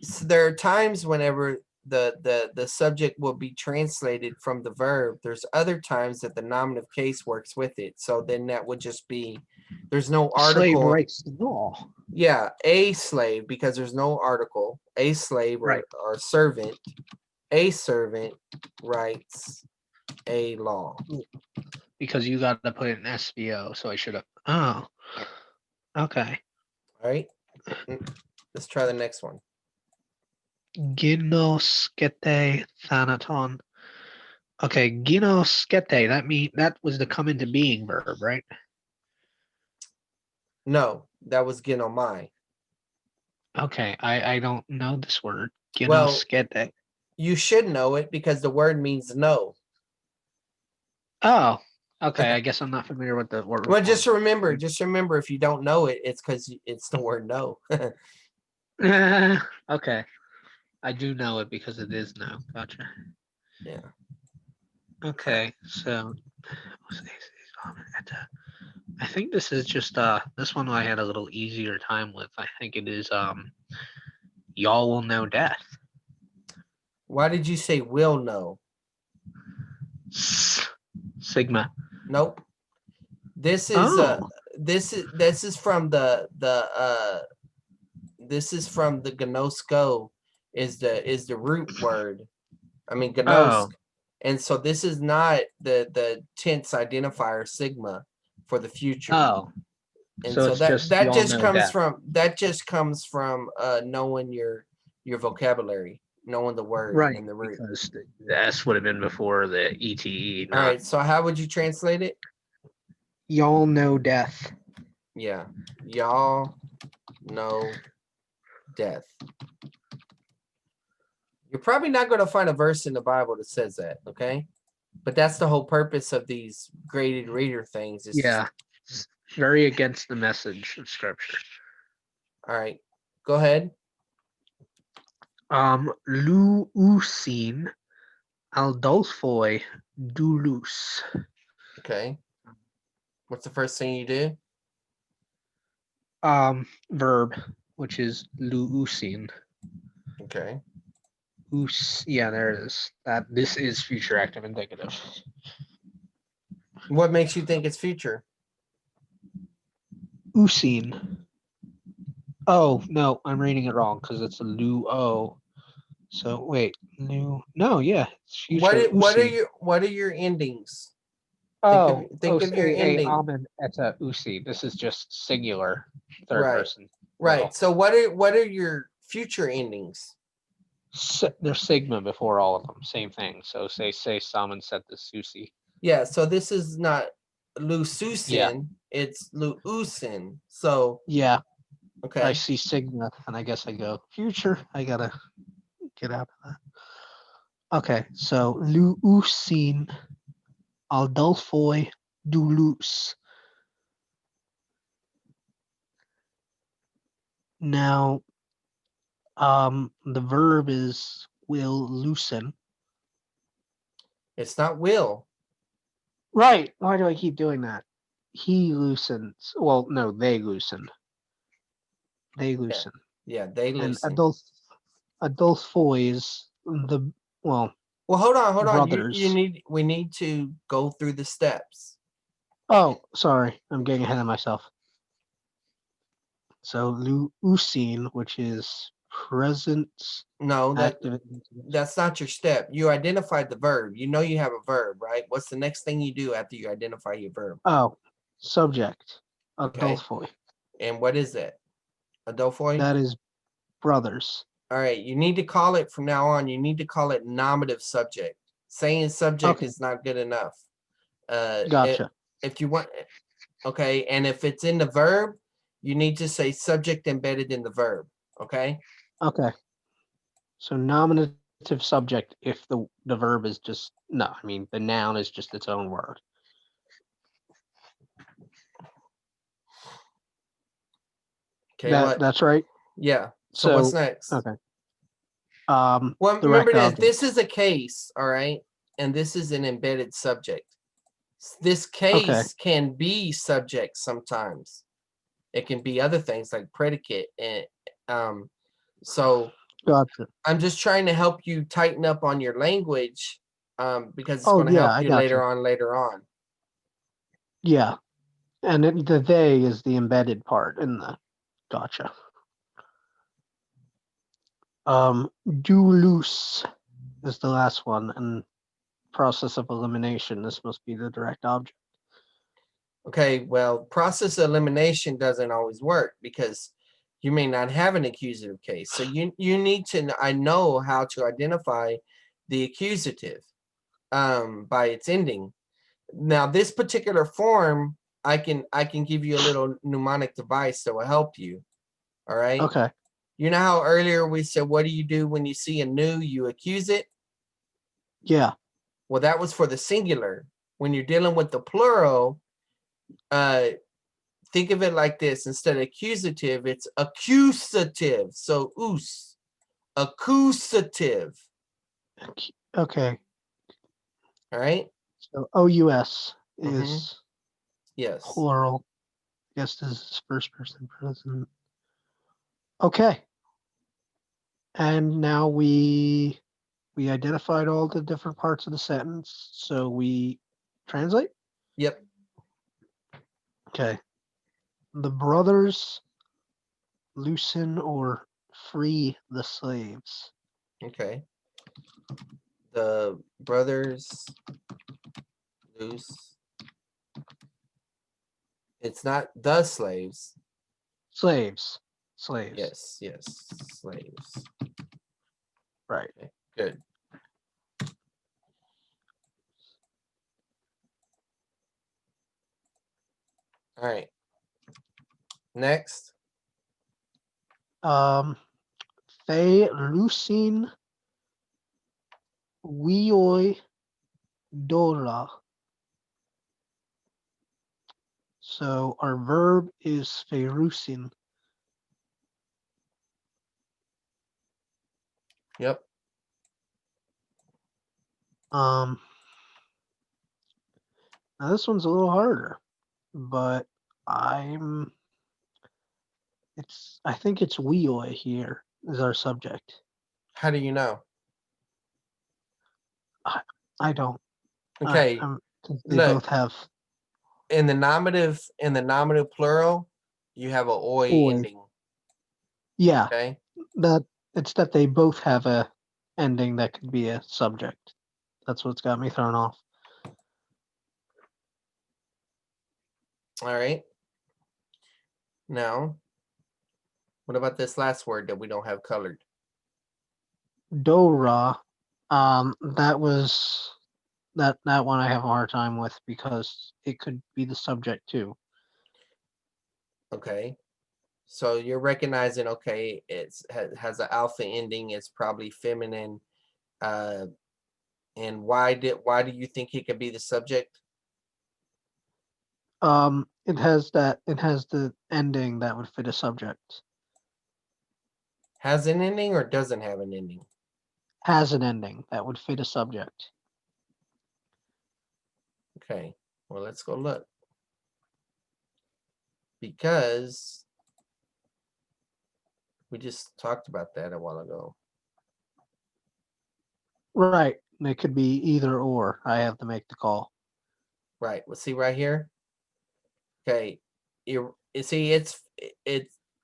so there are times whenever the subject will be translated from the verb. There's other times that the nominative case works with it. So then that would just be, there's no article. Slave writes the law. Yeah, a slave, because there's no article. A slave or servant. A servant writes a law. Because you got to put it in SVO, so I should have. Oh, okay. All right. Let's try the next one. Ginoskete thanaton. Okay, ginoskete. That was the come into being verb, right? No, that was ginomai. Okay, I don't know this word. Ginoskete. Well, you should know it because the word means no. Oh, okay. I guess I'm not familiar with the word. Well, just remember, if you don't know it, it's because it's the word no. Okay. I do know it because it is no. Gotcha. Yeah. Okay, so I think this is just this one I had a little easier time with. I think it is y'all will know death. Why did you say will know? Sigma. Nope. This is Oh. this is from the this is from the gnosko is the root word. I mean gnosk. Oh. And so this is not the tense identifier sigma for the future. Oh. And So so it's just that y'all just know comes death. from knowing your vocabulary, knowing the word Right, and the root. because the S would have been before the ETE, All not right, so how would you translate it? y'all know death. Yeah. Y'all know death. You're probably not going to find a verse in the Bible that says that, okay? But that's the whole purpose of these graded reader things. Is Yeah. It's very against the message of scripture. all right. Go ahead. Luusin Aldolphoi Dulus. Okay. What's the first thing you do? Verb, which is luusin. Okay. Yeah, there it is. This is future active indicative. What makes you think it's future? Usin. Oh no, I'm reading it wrong because it's a luo. So wait, no, yeah, it's future usin. What are your endings? Oh, Think of your ending. amen eta usi. This is just singular, third Right. person. Right. Plural. So what are your future endings? There's sigma before all of them. Same thing. So say someone said the susi. Yeah, so this is not Lususin, Yeah. it's Luusin. So Yeah, I okay. see sigma, and I guess I go future. I gotta get out of that. Okay, so luusin aldolphoi dulus. Now, the verb is will loosen. It's not will. Right. Why do I keep doing that? He loosens. Well, no, they loosen. They loosen. Yeah, they And loosen. Adolphoi is the well. Well, hold on. Brothers. We need to go through the steps. Oh, sorry, I'm getting ahead of myself. So luusin, which is present No, active. that's not your step. You identified the verb. You know you have a verb, right? What's the next thing you do after you identify your verb? Oh, subject. Okay. Adolphoi. And what is that? Adelphoi? That is brothers. All right. You need to call it from now on. You need to call it nominative subject. Saying subject Okay, is not good enough. gotcha. If you want, okay. And if it's in the verb, you need to say subject embedded in the verb. Okay. Okay. So nominative subject if the verb is just no, I mean the noun is just its own word. Okay. That's right. Yeah. So what's next? Okay. Well, remember Direct this. object. This is a case, all right, and this is an embedded subject. This Okay. case can be subject sometimes. It can be other things like predicate, and so Gotcha. I'm just trying to help you tighten up on your language, because it's Oh going to yeah, help I you gotcha. later on. Yeah. And the they is the embedded part in the gotcha. Dulus is the last one, and process of elimination. This must be the direct object. Okay, well, process elimination doesn't always work because you may not have an accusative case. So you need to I know how to identify the accusative by its ending. Now, this particular form, I can give you a little mnemonic device that will help you. All right. Okay. You know how earlier we said, what do you do when you see a new? You accuse it. Yeah. Well, that was for the singular. When you're dealing with the plural, think of it like this. Instead of accusative, it's accusative. So accusative. Okay. All right. So OUS Mhm. is Yes. plural. Guest is first person present. Okay. And now we identified all the different parts of the sentence. So we translate. Yep. Okay. The brothers loosen or free the slaves. Okay. The brothers loose. It's not the slaves. Slaves. Slaves. Yes. Yes. Slaves. Right. Okay. Good. All right. Next. They loosen Wioi Dora. So our verb is ferusin. Yep. Now this one's a little harder, but I think it's Wioi here is our subject. How do you know? I don't. Okay. 'Cause they Look, both have in the nominative plural, you have a oi oi. ending. Yeah, Okay. that it's that they both have a ending that could be a subject. That's what's got me thrown off. All right. Now, what about this last word that we don't have colored? Dora, that was that one I have a hard time with because it could be the subject too. Okay. So you're recognizing, okay, has an alpha ending. It's probably feminine. Uh, and why do you think it could be the subject? It has the ending that would fit a subject. Has an ending or doesn't have an ending? Has an ending that would fit a subject. Okay. Well, let's go look. Because we just talked about that a while ago. Right. It could be either or. I have to make the call. Right. Let's see right here. Okay. You see, it's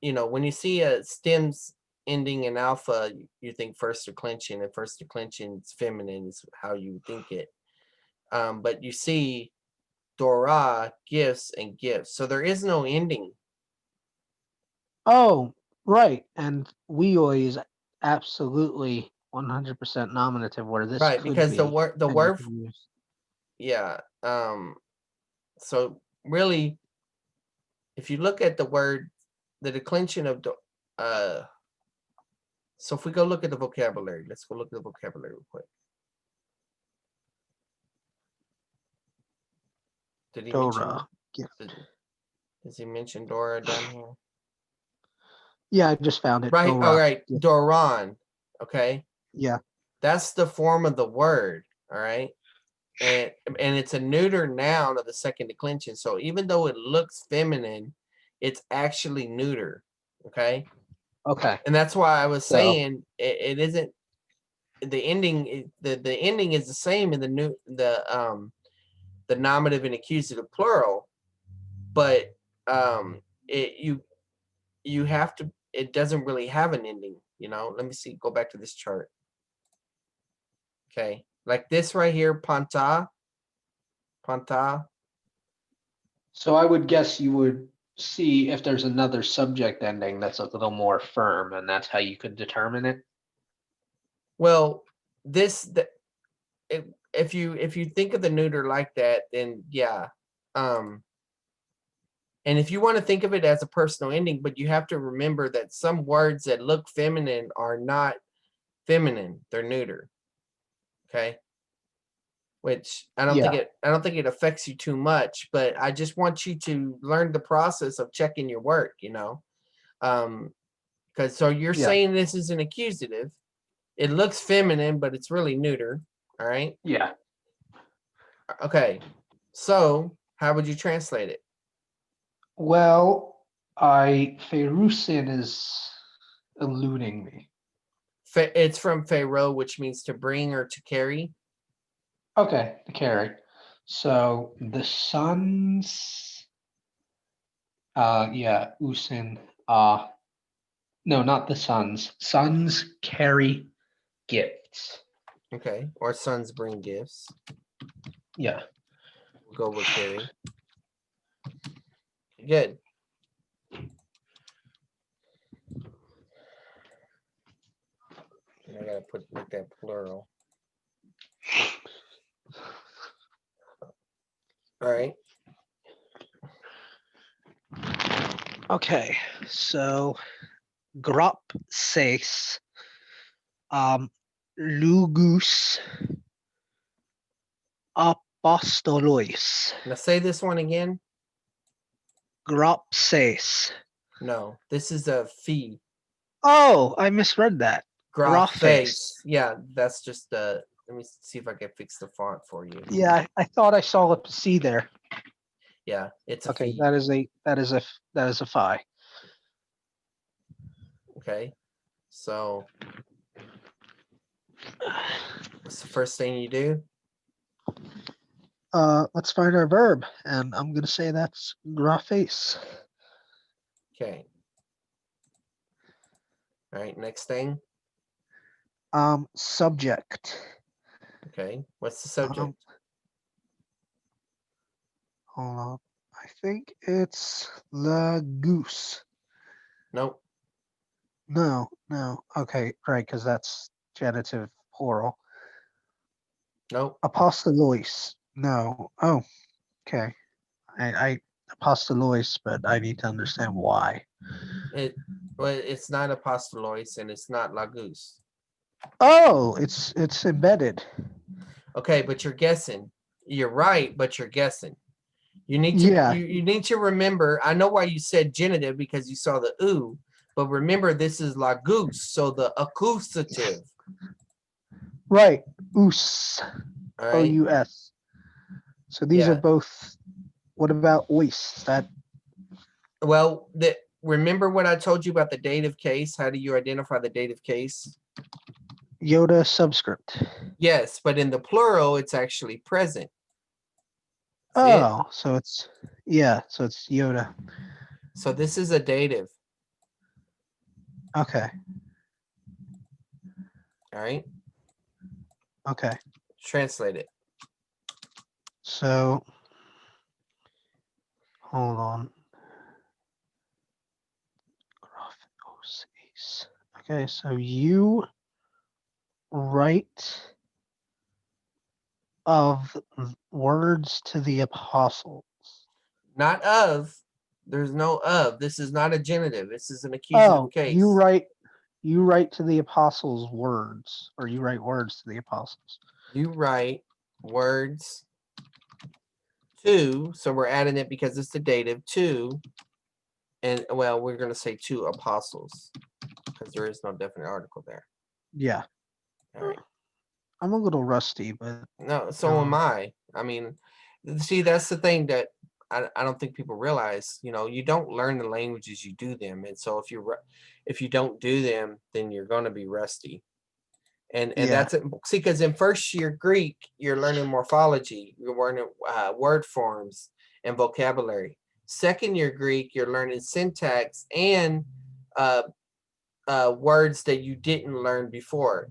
when you see a stems ending in alpha, you think first declension, and first declension is feminine is how you think it. But you see Dora, gifts, and gifts. So there is no ending. Oh, right. And Wioi is absolutely 100% nominative where this Right, could because the be. word the And you word can use yeah. So really, if you look at the word, the declension of so if we go look at the vocabulary, let's go look at the vocabulary real quick. Did he mention Dora. Gift. does he mention Dora down here? Yeah, I just found it. Right, all Dora. right, Gift. Doron. Okay. Yeah. That's the form of the word, all right? And it's a neuter noun of the second declension. So even though it looks feminine, it's actually neuter. Okay. Okay. And that's why I was So saying it isn't the ending. The ending is the same in the nominative and accusative plural, but it you have to. It doesn't really have an ending. Let me see. Go back to this chart. Okay, like this right here, panta, panta. So I would guess you would see if there's another subject ending that's a little more firm, and that's how you could determine it. Well, if you think of the neuter like that, then yeah. And if you want to think of it as a personal ending, but you have to remember that some words that look feminine are not feminine; they're neuter. Okay. Which I don't think Yeah. it affects you too much, but I just want you to learn the process of checking your work. Because so you're Yeah. saying this is an accusative. It looks feminine, but it's really neuter. All right. Yeah. Okay. So how would you translate it? Well, Ferusin is eluding me. It's from Pharaoh, which means to bring or to carry. Okay, the carry. So the sons, yeah, Usin, no, not the sons. Sons carry gifts. Okay. Or sons bring gifts. Yeah. We'll go with carry. Good. And I gotta make that plural. All right. Okay, so Grop says, Lugus apostolois. Now say this one again. Grop says. No, this is a fee. Oh, I misread that. Graphes. Yeah, that's just let me see if I can fix the font for you. Yeah, I thought I saw a C there. Yeah, it's a Okay, fee. that is a phi. Okay. So what's the first thing you do? Let's find our verb, and I'm gonna say that's graphes. Okay. All right, next thing. Subject. Okay. What's the subject? Hold on. I think it's la goose. Nope. No. Okay, right, because that's genitive plural. Nope. Apostolois. No. Oh, okay. I apostolois, but I need to understand why. Well, it's not apostolois and it's not lagos. Oh, it's embedded. Okay, but you're guessing. You're right, but you're guessing. You need to Yeah. you need to remember. I know why you said genitive because you saw the oo, but remember this is lagos, so the accusative. Right. Us. All right. OUS. So these are Yeah. both. What about ois? That Well, remember what I told you about the dative case? How do you identify the dative case? Yoda subscript. Yes, but in the plural, it's actually present. See it? Oh, so it's so it's Yoda. So this is a dative. Okay. All right. Okay. Translate it. So hold on. Okay, so you write of words to the apostles. Not of. There's no of. This is not a genitive. This is an accusative Oh, case. you write to the apostles words, or you write words to the apostles. You write words to, so we're adding it because it's the dative, to, and well, we're going to say two apostles because there is no definite article there. Yeah. All right. I'm a little rusty, but No, so am I. I mean, see, that's the thing that I don't think people realize. You know, you don't learn the languages, you do them. And so if you don't do them, then you're going to be rusty. And yeah. that's it. See, because in first year Greek, you're learning morphology, you're learning word forms and vocabulary. Second year Greek, you're learning syntax and uh, words that you didn't learn before.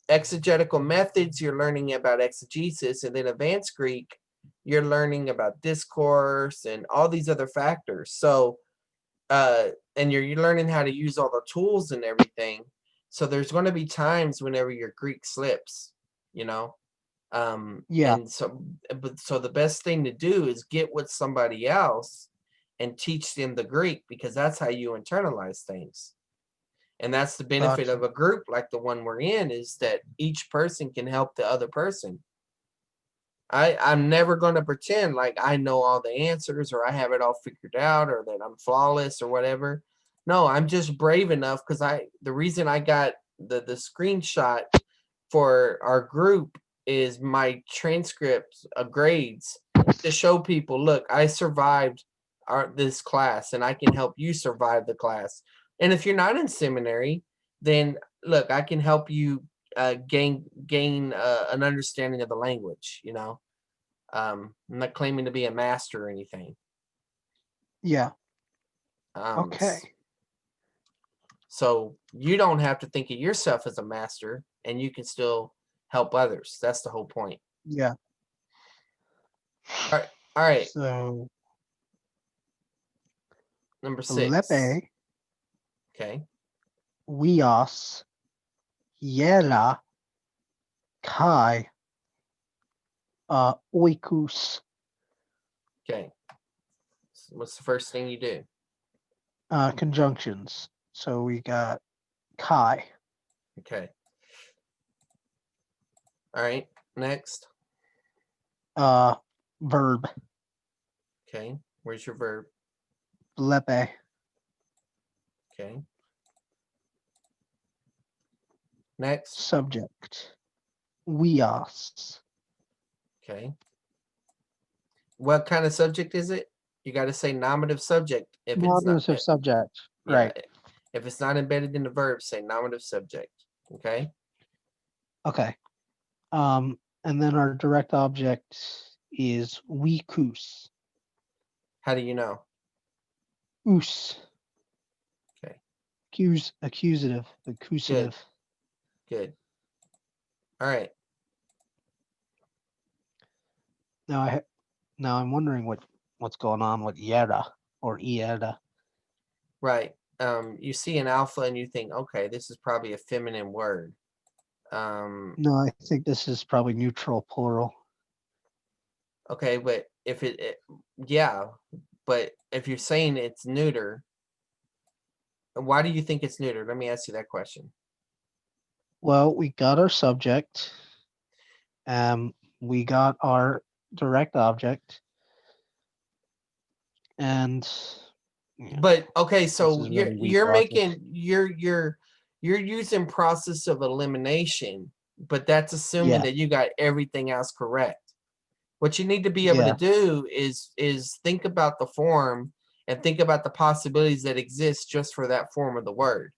Exegetical methods, you're learning about exegesis, and then advanced Greek, you're learning about discourse and all these other factors. So, and you're learning how to use all the tools and everything. So there's going to be times whenever your Greek slips, you know. Yeah. And so the best thing to do is get with somebody else and teach them the Greek because that's how you internalize things. And that's the benefit Gotcha. of a group like the one we're in is that each person can help the other person. I'm never going to pretend like I know all the answers or I have it all figured out or that I'm flawless or whatever. No, I'm just brave enough because the reason I got the screenshot for our group is my transcripts of grades to show people, look, I survived this class and I can help you survive the class. And if you're not in seminary, then look, I can help you gain an understanding of the language. I'm not claiming to be a master or anything. Yeah. Um, Okay. So you don't have to think of yourself as a master, and you can still help others. That's the whole point. Yeah. All right. So Number 6. Blepe, Okay. Wios, Yela, Kai, Oikus. Okay. So what's the first thing you do? Conjunctions. So we got Kai. Okay. All right. Next. Verb. Okay. Where's your verb? Blepe. Okay. Next. Subject. Wios. Okay. What kind of subject is it? You got to say nominative subject. If it's not, Nominative subject. yeah, Right. if it's not embedded in the verb, say nominative subject. Okay. Okay. And then our direct object is Wikus. How do you know? Us. Okay. Accusative. Accusative. Good. All right. Now I'm wondering what's going on with Yera or Iera. Right. You see an alpha and you think, okay, this is probably a feminine word. No, I think this is probably neutral plural. Okay, but if yeah, but if you're saying it's neuter, why do you think it's neuter? Let me ask you that question. Well, we got our subject. We got our direct object. And But okay, so this is really weak you're logic. making you're using process of elimination, but that's assuming Yeah. that you got everything else correct. What you need to be able to Yeah. do is think about the form and think about the possibilities that exist just for that form of the word.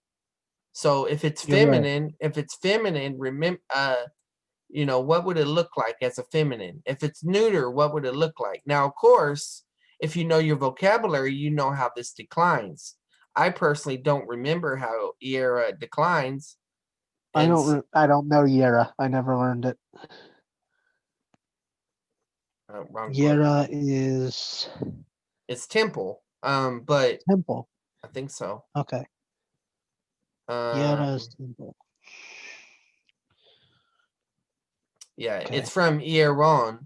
So if it's You're right. feminine, remember, what would it look like as a feminine? If it's neuter, what would it look like? Now, of course, if you know your vocabulary, you know how this declines. I personally don't remember how era declines. I don't know Yera. I never learned it. Wrong book. Yera is It's temple, but temple. I think so. Okay. Yera is temple. Yeah, Okay. it's from Ieron,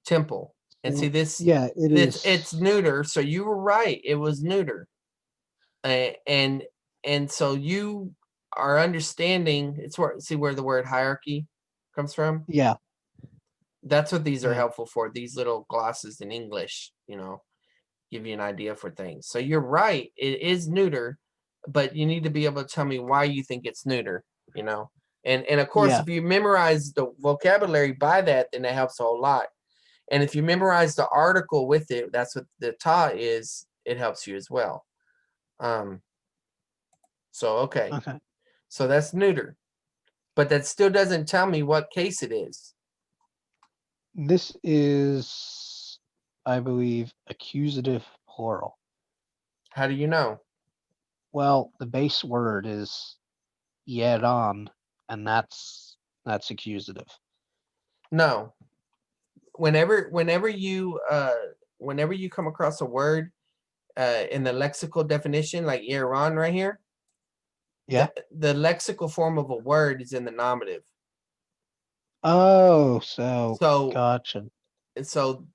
temple. And see this, yeah, it's neuter, so you were right. It was neuter. And so you are understanding, it's where the word hierarchy comes from. Yeah. That's what these are Yeah. helpful for. These little glosses in English, give you an idea for things. So you're right, it is neuter, but you need to be able to tell me why you think it's neuter, and of course, Yeah. if you memorize the vocabulary by that, then that helps a whole lot. And if you memorize the article with it, that's what the ta is, it helps you as well. So okay. So that's neuter, but that still doesn't tell me what case it is. This is, I believe, accusative plural. How do you know? Well, the base word is Yeran, and that's accusative. No. Whenever you come across a word in the lexical definition, like Iran right here, Yeah. the lexical form of a word is in the nominative. Oh, so gotcha. So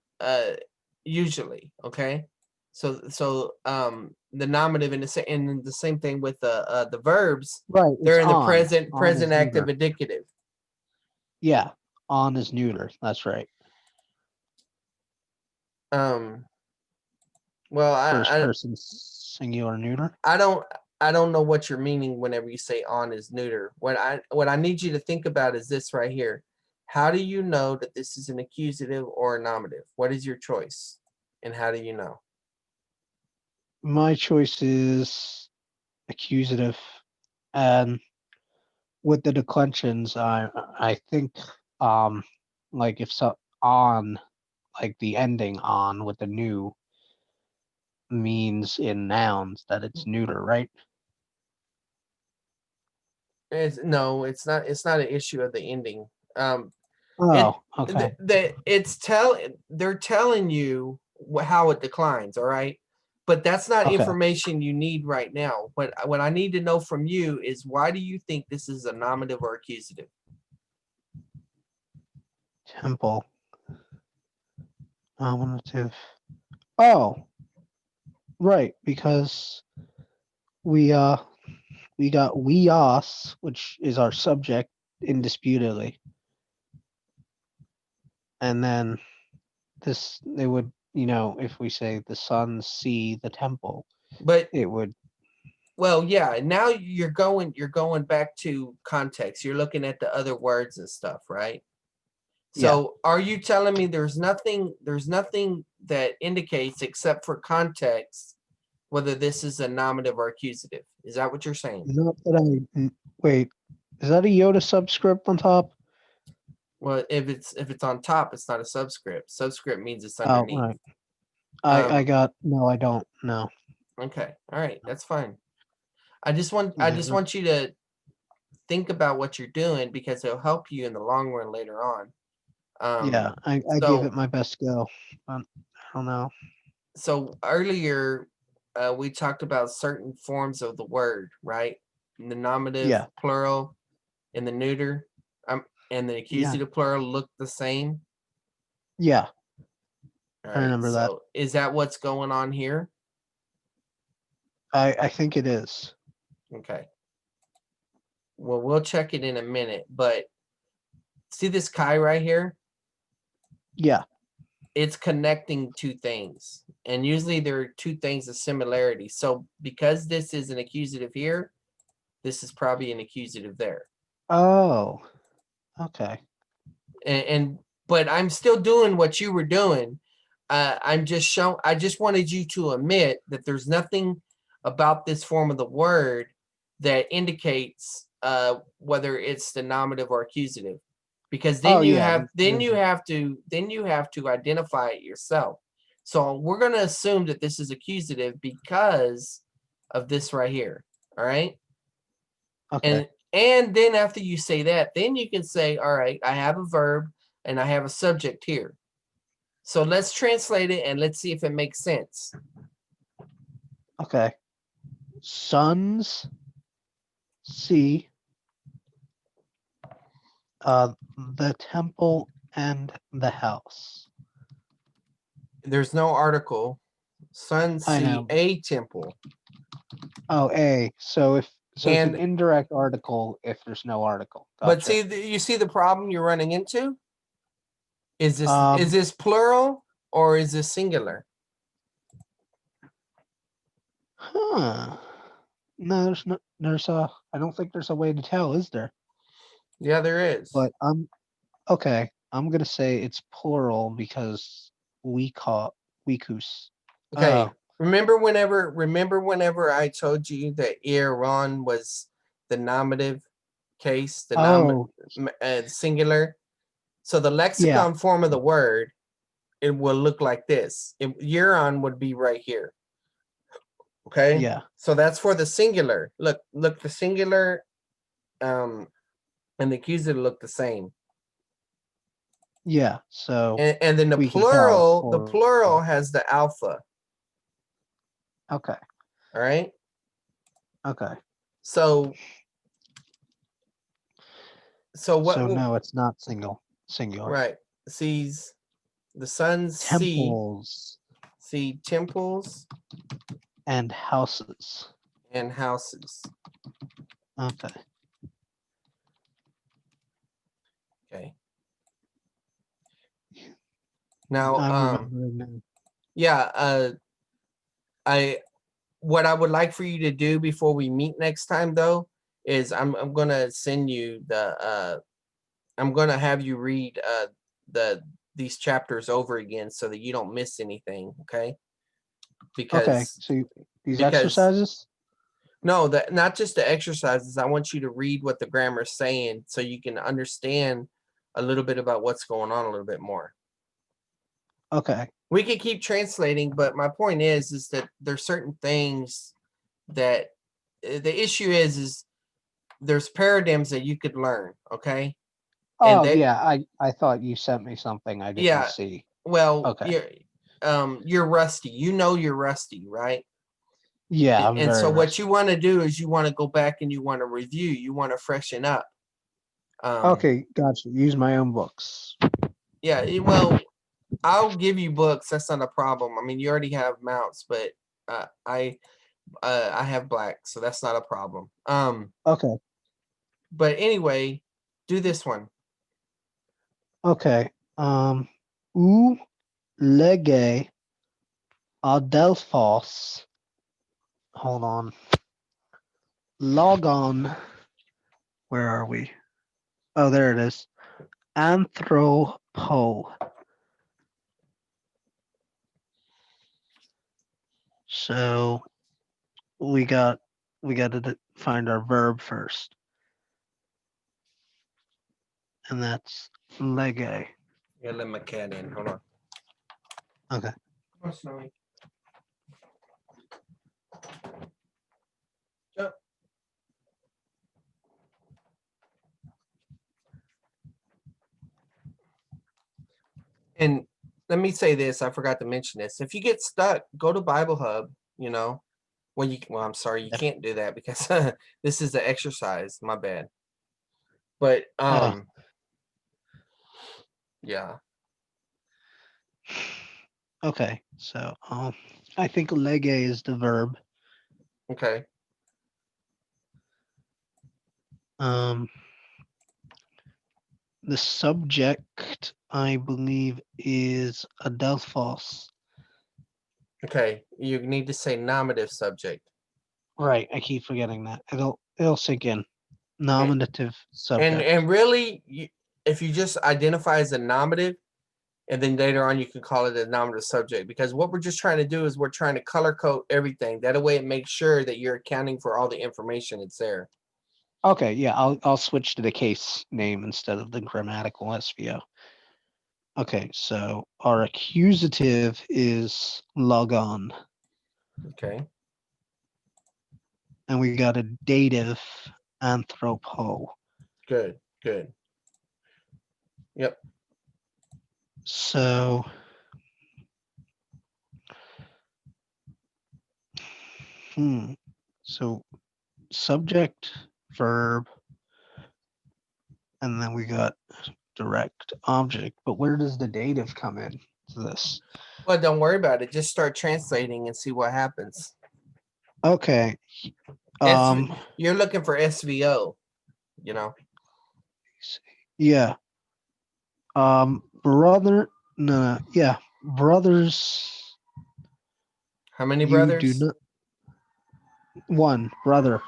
usually, okay. So the nominative and the same thing with the verbs. Right. They're in the on. present active indicative. Yeah, on is neuter. That's right. Well, First person singular neuter. I don't know what you're meaning whenever you say on is neuter. What I need you to think about is this right here. How do you know that this is an accusative or a nominative? What is your choice? And how do you know? My choice is accusative, and with the declensions, I think like if so on like the ending on with the new means in nouns that it's neuter, right? No, it's not. It's not an issue of the ending. It Oh, okay. they're telling you how it declines. All right, but that's not Okay. information you need right now. What I need to know from you is why do you think this is a nominative or accusative? Temple. Nominative. Oh, right, because we we got weos, which is our subject indisputably. And then this they would, if we say the sons see the temple, But it would well, yeah. Now you're going back to context. You're looking at the other words and stuff, right? yeah. So are you telling me there's nothing that indicates except for context whether this is a nominative or accusative? Is that what you're saying? Not that wait, is that a Yoda subscript on top? Well, if it's on top, it's not a subscript. Subscript means it's Oh, underneath. right. I Um, got no, I don't. No. okay. All right, that's fine. I just Yeah. want you to think about what you're doing because it'll help you in the long run later on. Yeah, I gave So it my best go. But I don't know. so earlier we talked about certain forms of the word, right? The nominative Yeah. plural and the neuter, and the Yeah. accusative plural look the same. Yeah. All I right. remember that. So is that what's going on here? I think it is. Okay. Well, we'll check it in a minute, but see this chi right here? Yeah. It's connecting two things. And usually there are two things of similarity. So because this is an accusative here, this is probably an accusative there. Oh. Okay. And but I'm still doing what you were doing. I just wanted you to admit that there's nothing about this form of the word that indicates whether it's the nominative or accusative, because Oh then you yeah. have to identify it yourself. So we're going to assume that this is accusative because of this right here. All right. Okay. And then after you say that, then you can say, all right, I have a verb and I have a subject here. So let's translate it and let's see if it makes sense. Okay. Sons see the temple and the house. There's no article. Sons I see know. a temple. Oh, a. So it's an And indirect article if there's no article. but Gotcha. you see the problem you're running into? Is Um. this plural or is this singular? Huh. No, there's no. I don't think there's a way to tell, is there? Yeah, there is. But okay. I'm gonna say it's plural because we call wekus. Okay. Oh. Remember whenever I told you that Aaron was the nominative case, the Oh. singular. So the Yeah. lexicon form of the word, it will look like this. Euron would be right here. Okay. Yeah. So that's for the singular. Look, the singular and the accusative look the same. Yeah. So And then we can tell it's the plural. plural has the alpha. Okay. All right. Okay. So what So no, it's not singular. right. Sees the sons Temples see temples and houses. and houses. Okay. Okay. Now I'm remembering now. yeah, what I would like for you to do before we meet next time though is I'm gonna send you I'm gonna have you read these chapters over again so that you don't miss anything. Okay? Okay, Because so these because exercises? no, that not just the exercises. I want you to read what the grammar's saying so you can understand a little bit about what's going on a little bit more. Okay. We could keep translating, but my point is that there's certain things that the issue is there's paradigms that you could learn, okay? And Oh that yeah, I thought you sent me something I didn't yeah, see. well, Okay. you're rusty. You know you're rusty, right? Yeah, I'm And very so what rusty. you want to do is you want to go back and you want to review, you want to freshen up. Okay, gotcha. Use my own books. Yeah, well, I'll give you books. That's not a problem. I mean, you already have mounts, but I have black, so that's not a problem. Okay. But anyway, do this one. Okay. U lege adelphos. Hold on. Log on. Where are we? Oh, there it is. Anthropo. So we got to find our verb first, and that's lege. Yeah, let my cat in. Hold on. Okay. Come on, Snowy. Jump. And let me say this, I forgot to mention this. If you get stuck, go to Bible Hub, you know. Well, I'm sorry, you Yeah. can't do that because this is the exercise. My bad. But Oh, yeah. okay. So I think lege is the verb. Okay. Um, the subject, I believe, is adelphos. Okay. You need to say nominative subject. Right. I keep forgetting that. It'll sink in. And Nominative and, subject. and really, if you just identify as a nominative, and then later on you can call it a nominative subject, because what we're just trying to do is we're trying to color code everything. That way it makes sure that you're accounting for all the information that's there. Okay, yeah, I'll switch to the case name instead of the grammatical SVO. Okay, so our accusative is log on, Okay. and we got a dative anthropo. Good. Good. Yep. So so subject, verb, and then we got direct object. But where does the dative come in to this? Well, don't worry about it. Just start translating and see what happens. Okay. You're looking for SVO, you know. Yeah. Brother, no, yeah, brothers. How many You do brothers? not. One brother.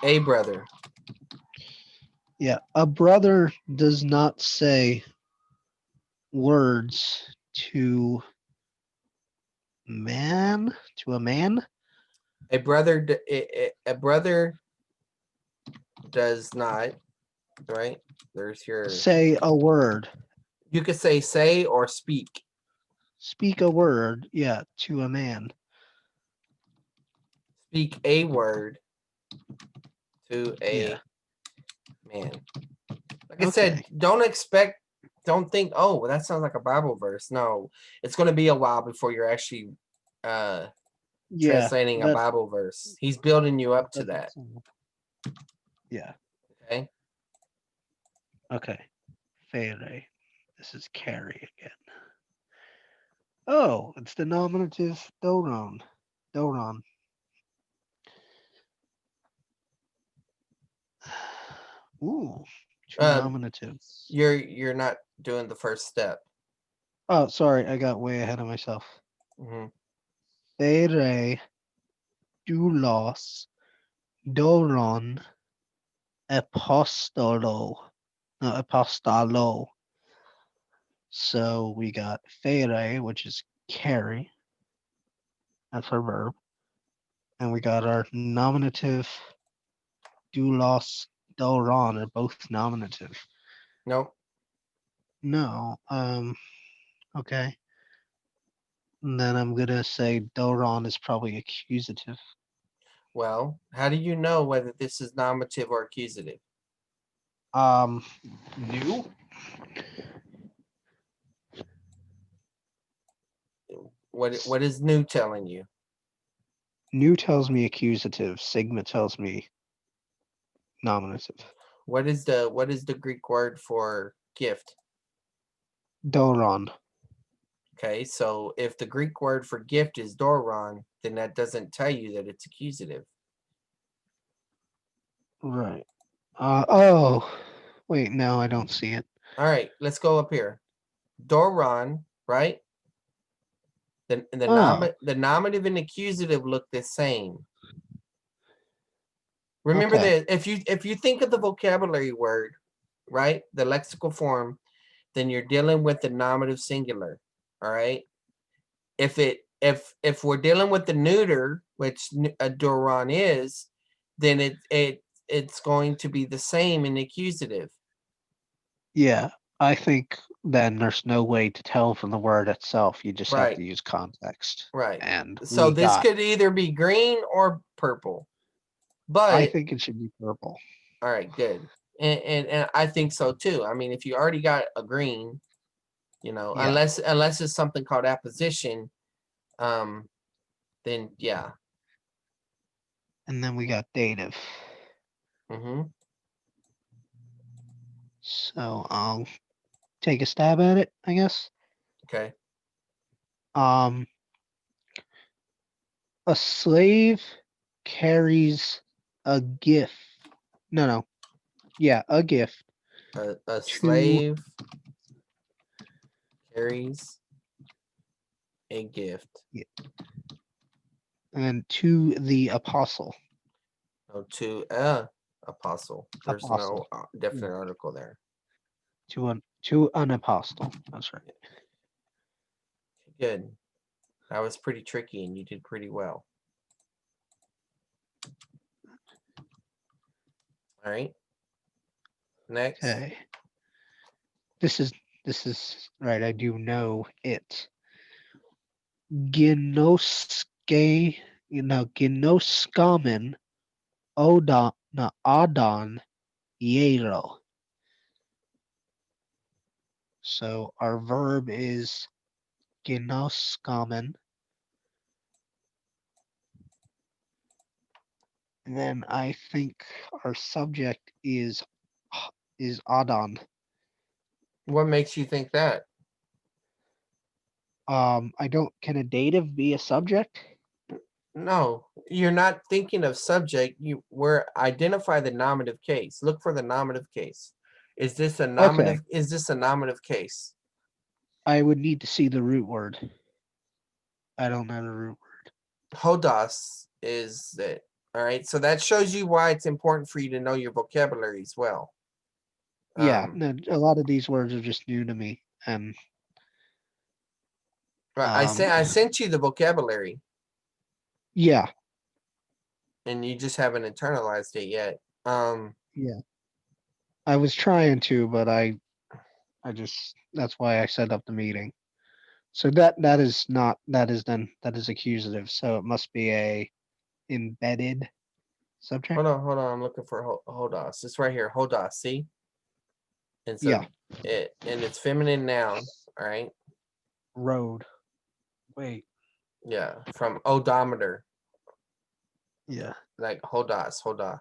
A brother. Yeah, a brother does not say words to man, to a man. A brother does not, right? There's your. Say a word. You could say or speak. Speak a word, yeah, to a man. Speak a word to Yeah. a man. Like I said, Okay. don't think, oh, well, that sounds like a Bible verse. No, it's going to be a while before you're actually Yeah. translating a That. Bible verse. He's building you up to That's that. yeah. Okay. Okay. Fere. This is carry again. Oh, it's the nominative doron. Doron. Ooh, two Um, nominatives. you're not doing the first step. Oh, sorry, I got way ahead of myself. Hmm. Fere, doulos, doron, apostolo. no, apostalo. So we got fere, which is carry. That's our verb. And we got our nominative doulos, doron are both nominative. Nope. No. Okay. And then I'm gonna say doron is probably accusative. Well, how do you know whether this is nominative or accusative? New? What is new telling you? New tells me accusative. Sigma tells me nominative. What is the Greek word for gift? Doron. Okay, so if the Greek word for gift is doron, then that doesn't tell you that it's accusative. Right. Oh, wait, no, I don't see it. All right, let's go up here. Doron, right? Oh, The nominative and accusative look the same. Remember okay. that if you think of the vocabulary word, right, the lexical form, then you're dealing with the nominative singular. All right. If we're dealing with the neuter, which a doron is, then it's going to be the same in the accusative. Yeah, I think then there's no way to tell from the word itself. You just have Right. to use context. Right. And So we this got, could either be green or purple. I But think it should be purple. all right, good. And I think so too. I mean, if you already got a green, Yeah. unless it's something called apposition, then yeah. And then we got dative. Mm-hmm. So I'll take a stab at it, I guess. Okay. Um, a slave carries a gift. No. Yeah, a gift A to, slave carries a gift and then to the apostle. to a apostle. There's Apostle. no definite article there. To an apostle. That's right. Good. That was pretty tricky, and you did pretty well. All right. Next. Okay. This is right. I do know it. Ginoske, ginoskamen odon adon yero. So our verb is ginoskamen. And then I think our subject is adon. What makes you think that? I don't. Can a dative be a subject? No, you're not thinking of subject. You were identify the nominative case. Look for the nominative case. Is this a nominative? Okay. Is this a nominative case? I would need to see the root word. I don't know the root word. Hodos is it. All right. So that shows you why it's important for you to know your vocabulary as well. Yeah, no, a lot of these words are just new to me. And Right. I um, sent you the vocabulary, yeah, and you just haven't internalized it yet. yeah. I was trying to, but I just that's why I set up the meeting. So that is not that is accusative. So it must be a embedded subject. Hold on. I'm looking for hodos. It's right here. Hodos. See, and so Yeah, it's feminine noun. All right. road. Wait. Yeah, from odometer, Yeah. like hodos, hoda.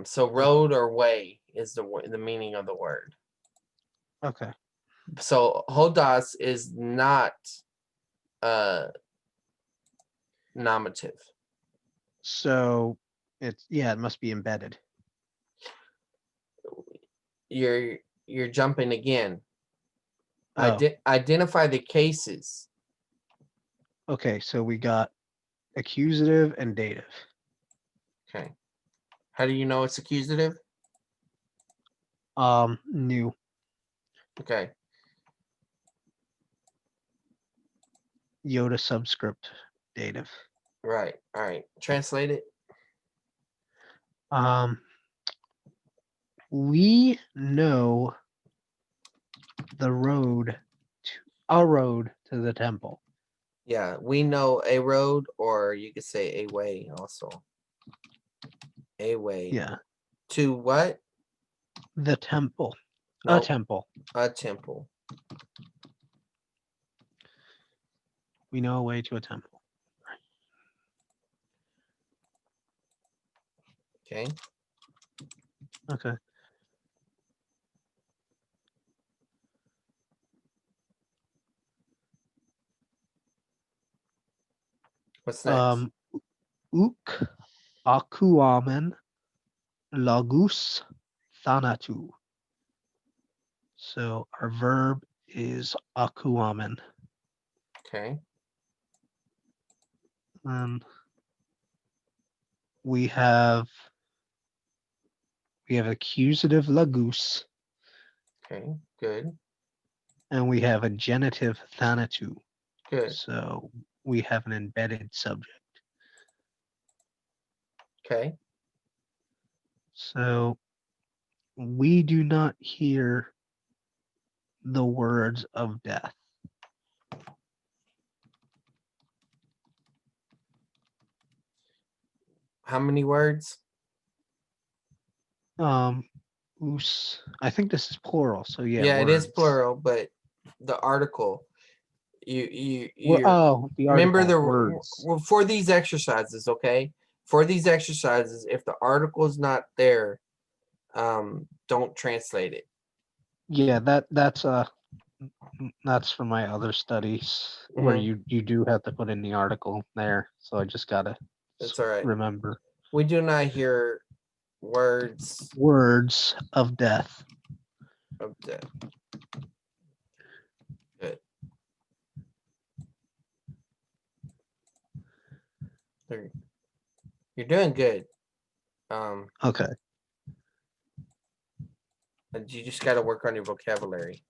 So road or way is the meaning of the word. Okay. So hodas is not nominative. So it must be embedded. You're jumping again. Oh, Identify the cases. okay. So we got accusative and dative. Okay. How do you know it's accusative? New. Okay. Yoda subscript dative. Right. All right. Translate it. We know the road a road to the temple. Yeah. We know a road, or you could say a way also. A way. Yeah. To what? The temple. A Nope. temple. A temple. We know a way to a temple. Okay. Okay. What's next? Uk akuamen lagus thanatu. So our verb is akuamen. Okay. We have accusative lagus, Okay. Good. and we have a genitive thanatu. Good. So we have an embedded subject. Okay. So we do not hear the words of death. How many words? I think this is plural. So yeah, Yeah, it is words. plural, but the article. You The remember article words. for these exercises, okay? For these exercises, if the article is not there, don't translate it. Yeah, that's for my other studies where Mhm. you do have to put in the article there. So I just gotta That's all right. remember We do not hear words words of death. of death. Good. You're doing good. Okay. You just got to work on your vocabulary.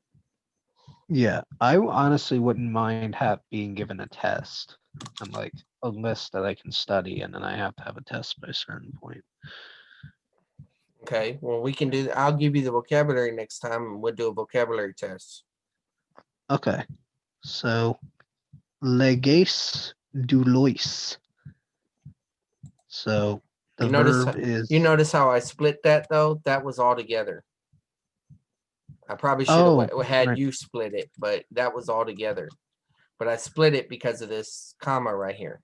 Yeah, I honestly wouldn't mind being given a test and like a list that I can study, and then I have to have a test by a certain point. Okay. Well, we can do that. I'll give you the vocabulary next time, and we'll do a vocabulary test. Okay. So, leges doulois. So the You notice verb is. you notice how I split that though? That was all together. I probably should have Oh, had right. you split it, but that was all together. But I split it because of this comma right here.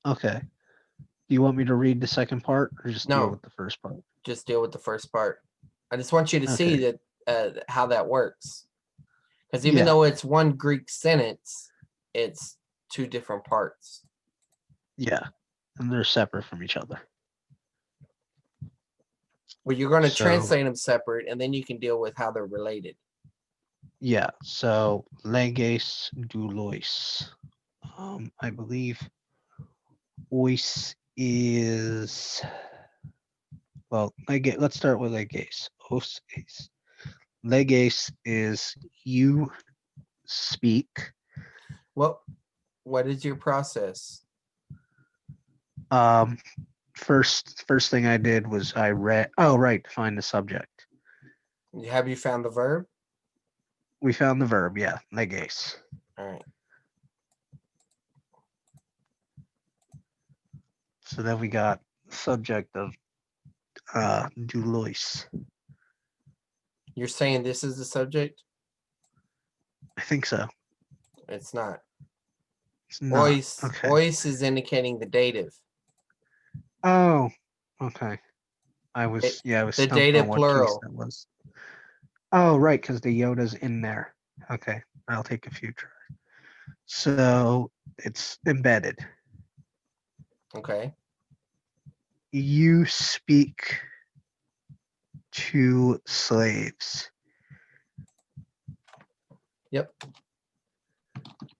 Okay. Do you want me to read the second part or just deal No, with the first part? just deal with the first part. I just want you to Okay. see that how that works. Because even Yeah. though it's one Greek sentence, it's two different parts. Yeah. And they're separate from each other. Well, you're going to So, translate them separate, and then you can deal with how they're related. yeah. So leges doulois. I believe ois is, well, let's start with leges. Os is. Leges is you speak. Well, what is your process? First thing I did was I read. Oh, right, find the subject. Have you found the verb? We found the verb. Yeah, leges. All right. So then we got subject of doulois. You're saying this is the subject? I think so. It's not. It's not. Okay. Ois is indicating the dative. Oh, okay. I was The stumped on dative what case plural. that was. Oh, right, because the Yoda's in there. Okay, I'll take a future. So it's embedded. Okay. You speak to slaves. Yep.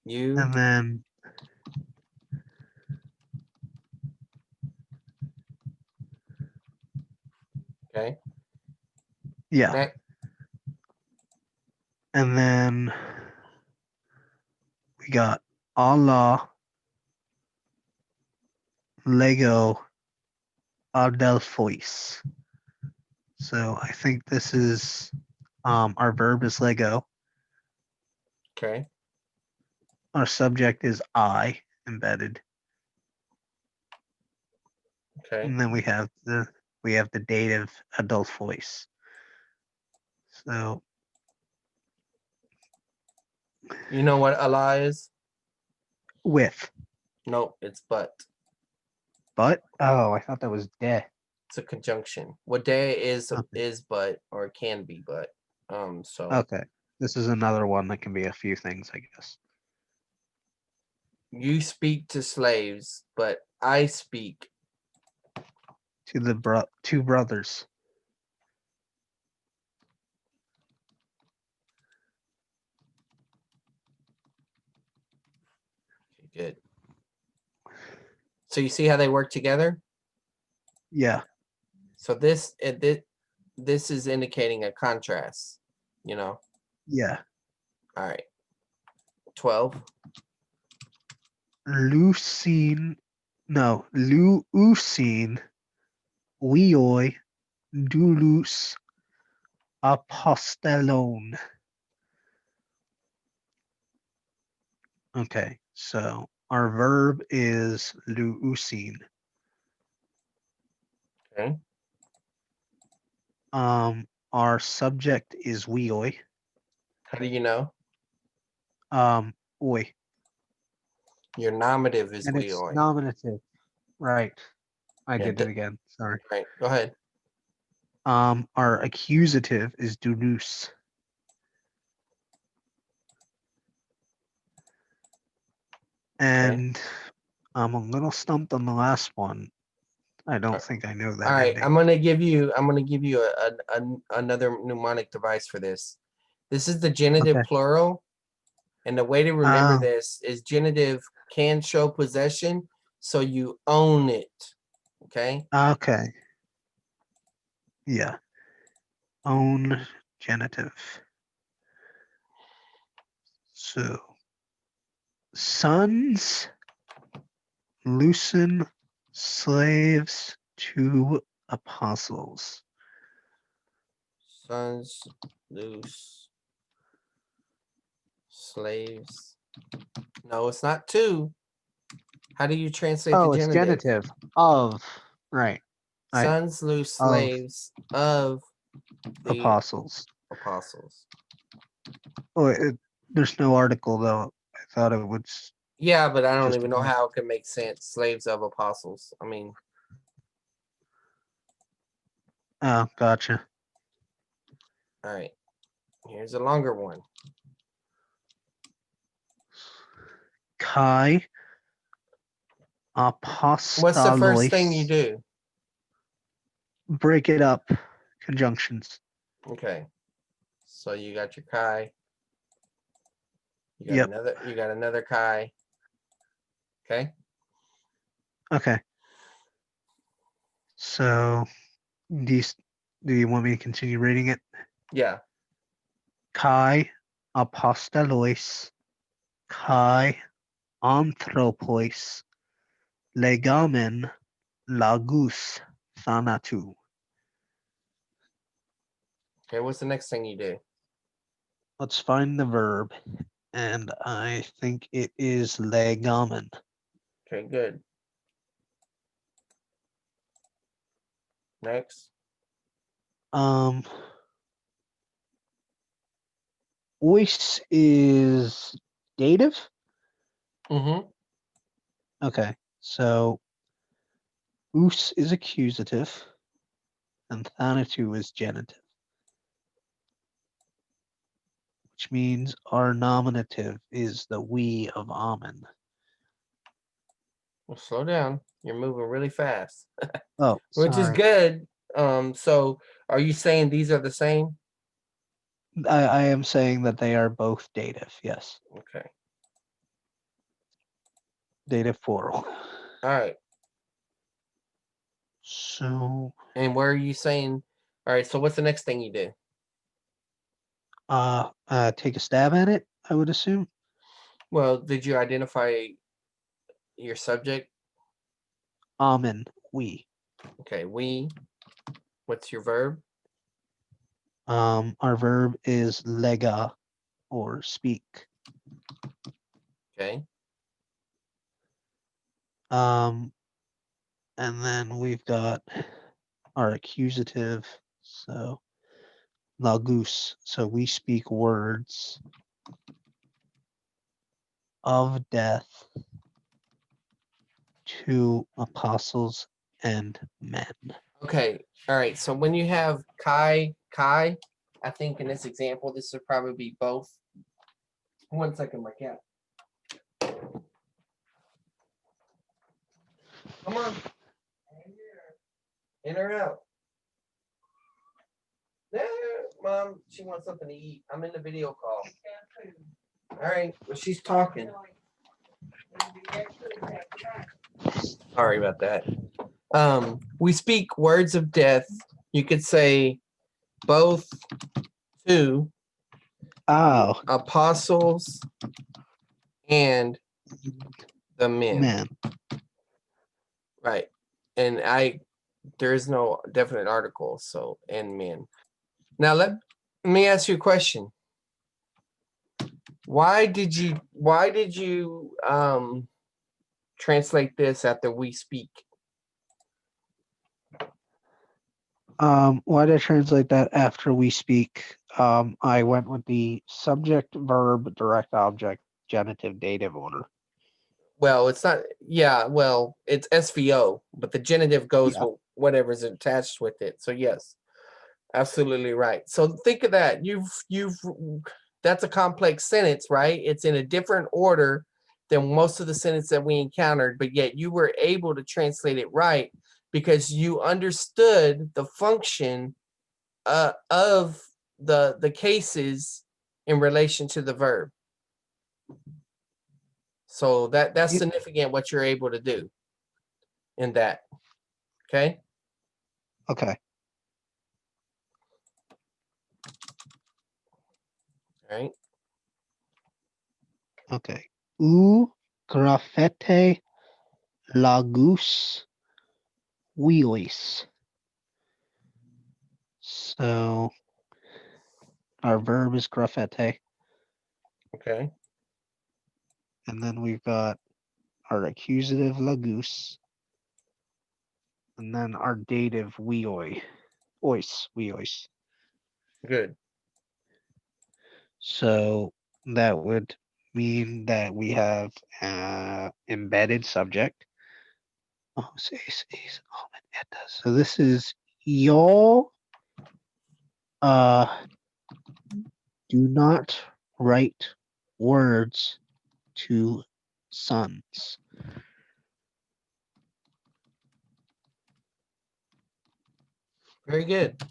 You. And then Okay. Yeah. Next. And then we got Allah, Lego, Adelphois. So I think this is our verb is Lego. Okay. Our subject is I embedded. Okay. And then we have the dative Adelphois. So You know what Allah is? with. Nope, it's but. But oh, I thought that was de. It's a conjunction. What day Okay. is but or can be but. So Okay. This is another one that can be a few things, I guess. you speak to slaves, but I speak. To the two brothers. Okay, good. So you see how they work together? Yeah. So this is indicating a contrast, you know. Yeah. All right. 12. Lucine. No. Luusine. Weoi. Dulus. Apostellone. Okay. So our verb is luusine. Okay. Our subject is weoi. How do you know? Oi. Your nominative is And it's weoi. nominative. Right. I Yeah, did it again. Sorry. right. Go ahead. Our accusative is dulus. And I'm a little stumped on the last one. I don't think I know All that right. ending. I'm gonna give you another mnemonic device for this. This is the genitive Okay. plural. And the way to remember Ah, this is genitive can show possession, so you own it. Okay. okay. Yeah. Own genitive. So sons loosen slaves to apostles. Sons loose slaves. No, it's not two. How do you translate the Oh, it's genitive? genitive of. Right. I Sons loose of slaves of the apostles. apostles. Oh, there's no article though. I thought it was Yeah, but I don't just even know how it can make sense. Slaves of apostles. I mean, oh, gotcha. all right. Here's a longer one. Kai What's the first thing you apostolois. do? Break it up. Conjunctions. Okay. So you got your Kai. Yep. You got another Kai. Okay. Okay. So do you want me to continue reading it? Yeah. Kai apostolos, kai anthropos, legamen lagus thanatu. Okay. What's the next thing you do? Let's find the verb, and I think it is legamen. Okay. Good. Next. Ois is dative. Mm-hmm. Okay, so us is accusative, and thanatu is genitive, which means our nominative is the we of Amen. Well, slow down. You're moving really fast, Oh, which is sorry. good. So are you saying these are the same? I am saying that they are both dative. Yes, Okay. dative plural. All right. So And where are you saying? All right. So what's the next thing you do? take a stab at it, I would assume. Well, did you identify your subject? And we. Okay, we. What's your verb? Our verb is lega, or speak. Okay. And then we've got our accusative, so lagus. So we speak words of death to apostles and men. Okay. All right. So when you have Kai, I think in this example, this would probably be both. 1 second, my cat. Come on. In or out? No, Mom, she wants something to eat. I'm in the video call. All right. Well, she's talking. Sorry about that. We speak words of death. You could say both to Oh, apostles and the men. man. Right. And there is no definite article, so and men. Now let me ask you a question. Why did you translate this after we speak? Why did I translate that after we speak? I went with the subject, verb, direct object, genitive, dative order. Well, it's not. Yeah, well, it's SVO, but the genitive goes Yeah. with whatever's attached with it. So yes, absolutely right. So think of that. That's a complex sentence, right? It's in a different order than most of the sentences that we encountered, but yet you were able to translate it right because you understood the function of the cases in relation to the verb. So that's Yep. significant what you're able to do in that. Okay. Okay. All right. Okay. U graffete lagus wheelies. So our verb is graffete, Okay. and then we've got our accusative lagus, and then our dative weoi, weois. Good. So that would mean that we have embedded subject. Oh, so this is y'all do not write words to sons. Very good.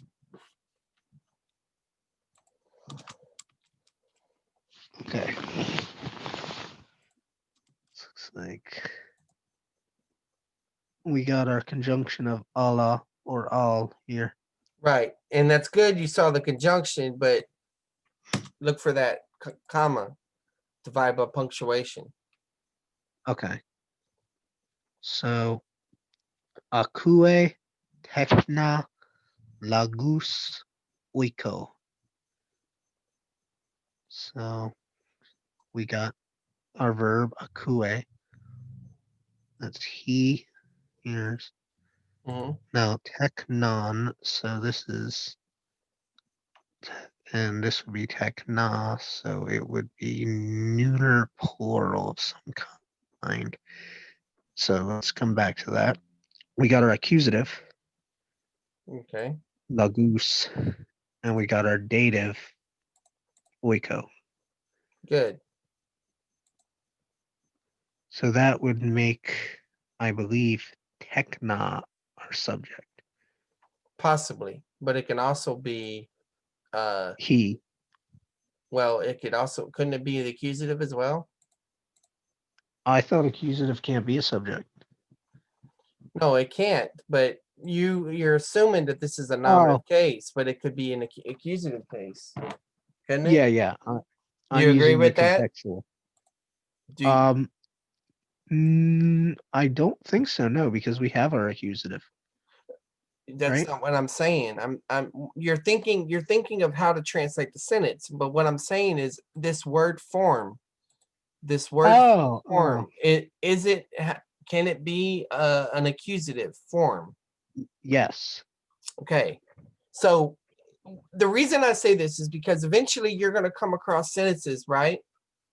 Okay. Looks like we got our conjunction of Allah or al here. Right. And that's good. You saw the conjunction, but look for that comma divided by punctuation. Okay. So akue tekna lagus oiko. So we got our verb akue. That's he, here's. Mm-hmm. Now teknon, so this is, and this would be tekna, so it would be neuter plural of some kind. So let's come back to that. We got our accusative, Okay. lagus, and we got our dative, oiko. Good. So that would make, I believe, tekna our subject. Possibly. But it can also be He. well, it could also couldn't it be the accusative as well? I thought accusative can't be a subject. No, it can't. But you're assuming that this is a Oh, nominative case, but it could be an accusative case. couldn't it? Yeah, yeah. Do I'm you agree using the with that? contextual. Do you, Um, I don't think so. No, because we have our accusative, that's right? not what I'm saying. You're thinking of how to translate the sentence, but what I'm saying is this word form, this word Oh, form, can it be an accusative form? yes. Okay. So the reason I say this is because eventually you're going to come across sentences, right?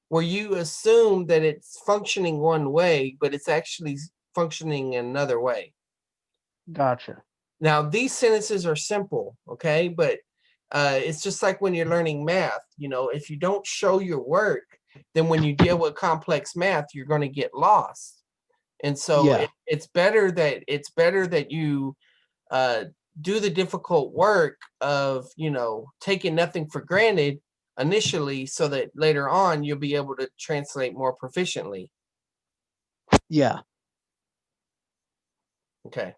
Where you assume that it's functioning one way, but it's actually functioning another way. Gotcha. Now, these sentences are simple, okay? But it's just like when you're learning math, if you don't show your work, then when you deal with complex math, you're going to get lost. And so Yeah, it's better that you uh, do the difficult work of taking nothing for granted initially, so that later on you'll be able to translate more proficiently. yeah. Okay,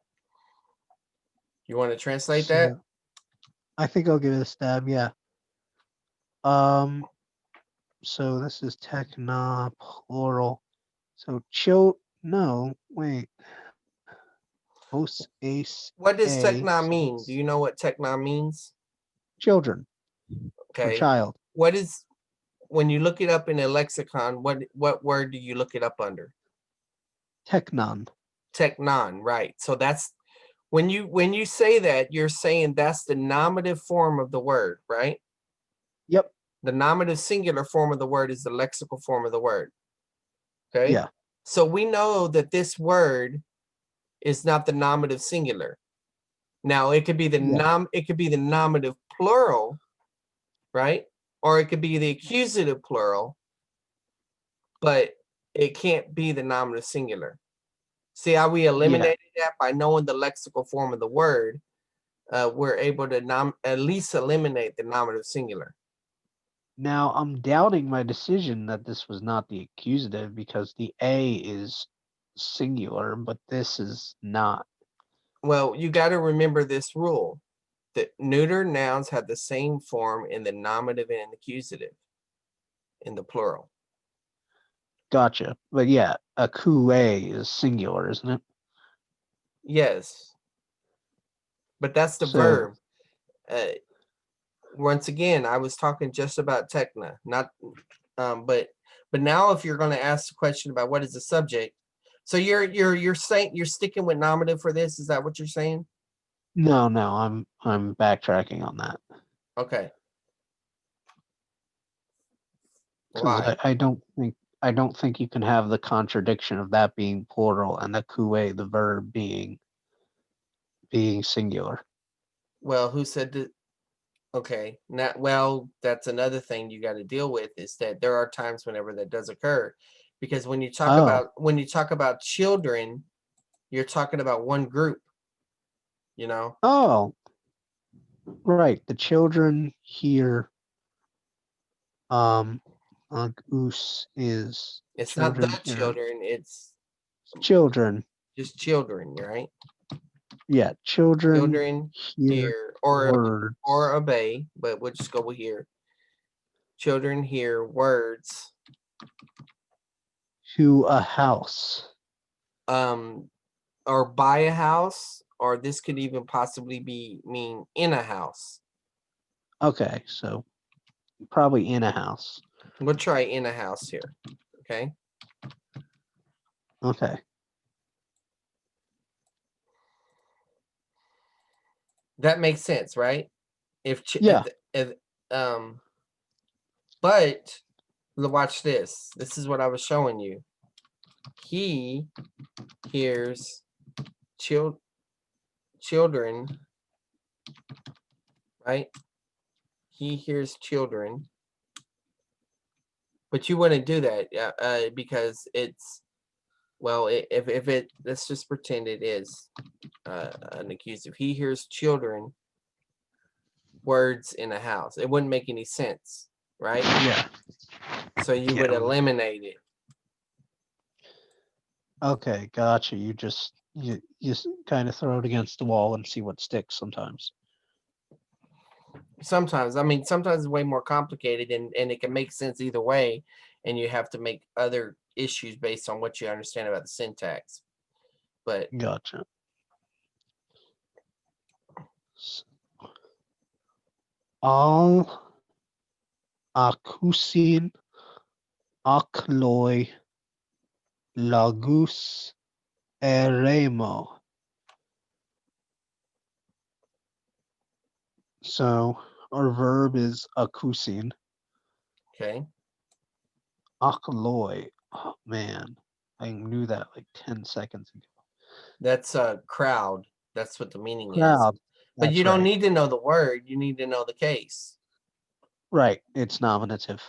you want to translate that? So I think I'll give it a stab. Yeah. Um. So this is techna plural. So no, wait. Os ace What does a. technon So mean? Do it's you know what technon means? children or Okay, child. what is when you look it up in a lexicon? What word do you look it up under? Technon. Technon, right? So that's when you say that, you're saying that's the nominative form of the word, right? Yep. The nominative singular form of the word is the lexical form of the word. Okay. Yeah. So we know that this word is not the nominative singular. Now it could be Yeah. it could be the nominative plural, right? Or it could be the accusative plural, but it can't be the nominative singular. See how we Yeah. eliminated that by knowing the lexical form of the word? We're able to at least eliminate the nominative singular. Now I'm doubting my decision that this was not the accusative because the A is singular, but this is not. Well, you got to remember this rule that neuter nouns have the same form in the nominative and accusative in the plural. Gotcha. But yeah, a coup is singular, isn't it? Yes, but that's the So verb. Uh, Once again, I was talking just about techna, not but now if you're going to ask the question about what is the subject, so you're saying you're sticking with nominative for this, is that what you're saying? no, I'm backtracking on that Okay. because Why? I don't think you can have the contradiction of that being plural and the coup, the verb being singular. Well, who said that? Okay, not well. That's another thing you got to deal with, is that there are times whenever that does occur, because Oh, when you talk about children, you're talking about one group. You know, oh, right. The children here, um, goose is it's not the children here. children; it's Children, just children, right? yeah, children Children hear hear or words obey, but we'll just go with here. Children hear words, to a house. um, or buy a house, or this could even possibly mean in a house. Okay, so probably in a house. We'll try in a house here. Okay. Okay, That makes sense, right? If, yeah, if um, but watch this. This is what I was showing you. He hears children, right? He hears children, but you wouldn't do that, because it's well, if it let's just pretend it is an accusative. He hears children words in a house. It wouldn't make any sense, right? yeah, So you would yeah. eliminate it. Okay, gotcha. You kind of throw it against the wall and see what sticks sometimes. Sometimes, I mean, sometimes it's way more complicated and it can make sense either way. And you have to make other issues based on what you understand about the syntax. But Gotcha. S- Al Akusin Akloi Lagus Eremo. So our verb is akusin. okay, Akloi. Oh man, I knew that like 10 seconds ago. that's a crowd. That's what the meaning is. Crowd. But you That's don't right. need to know the word. You need to know the case. Right. It's nominative.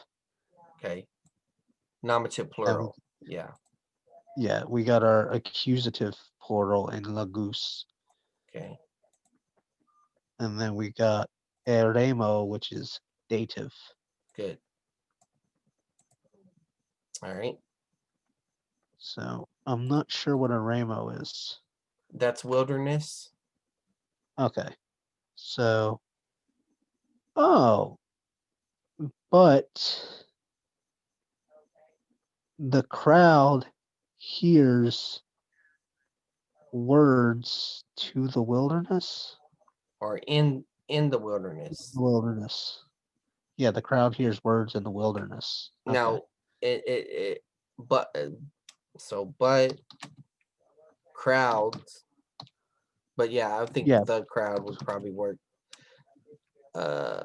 Okay. Nominative And plural. Yeah. yeah, we got our accusative plural in lagus. Okay. And then we got eremo, which is dative. Good. All right. So I'm not sure what eremo is. That's wilderness. Okay. So, oh, but the crowd hears words to the wilderness. Or in the wilderness. Wilderness. Yeah, the crowd hears words in the wilderness. Okay. Now, it but but crowds. But yeah, I think Yeah. the crowd would probably work. Uh,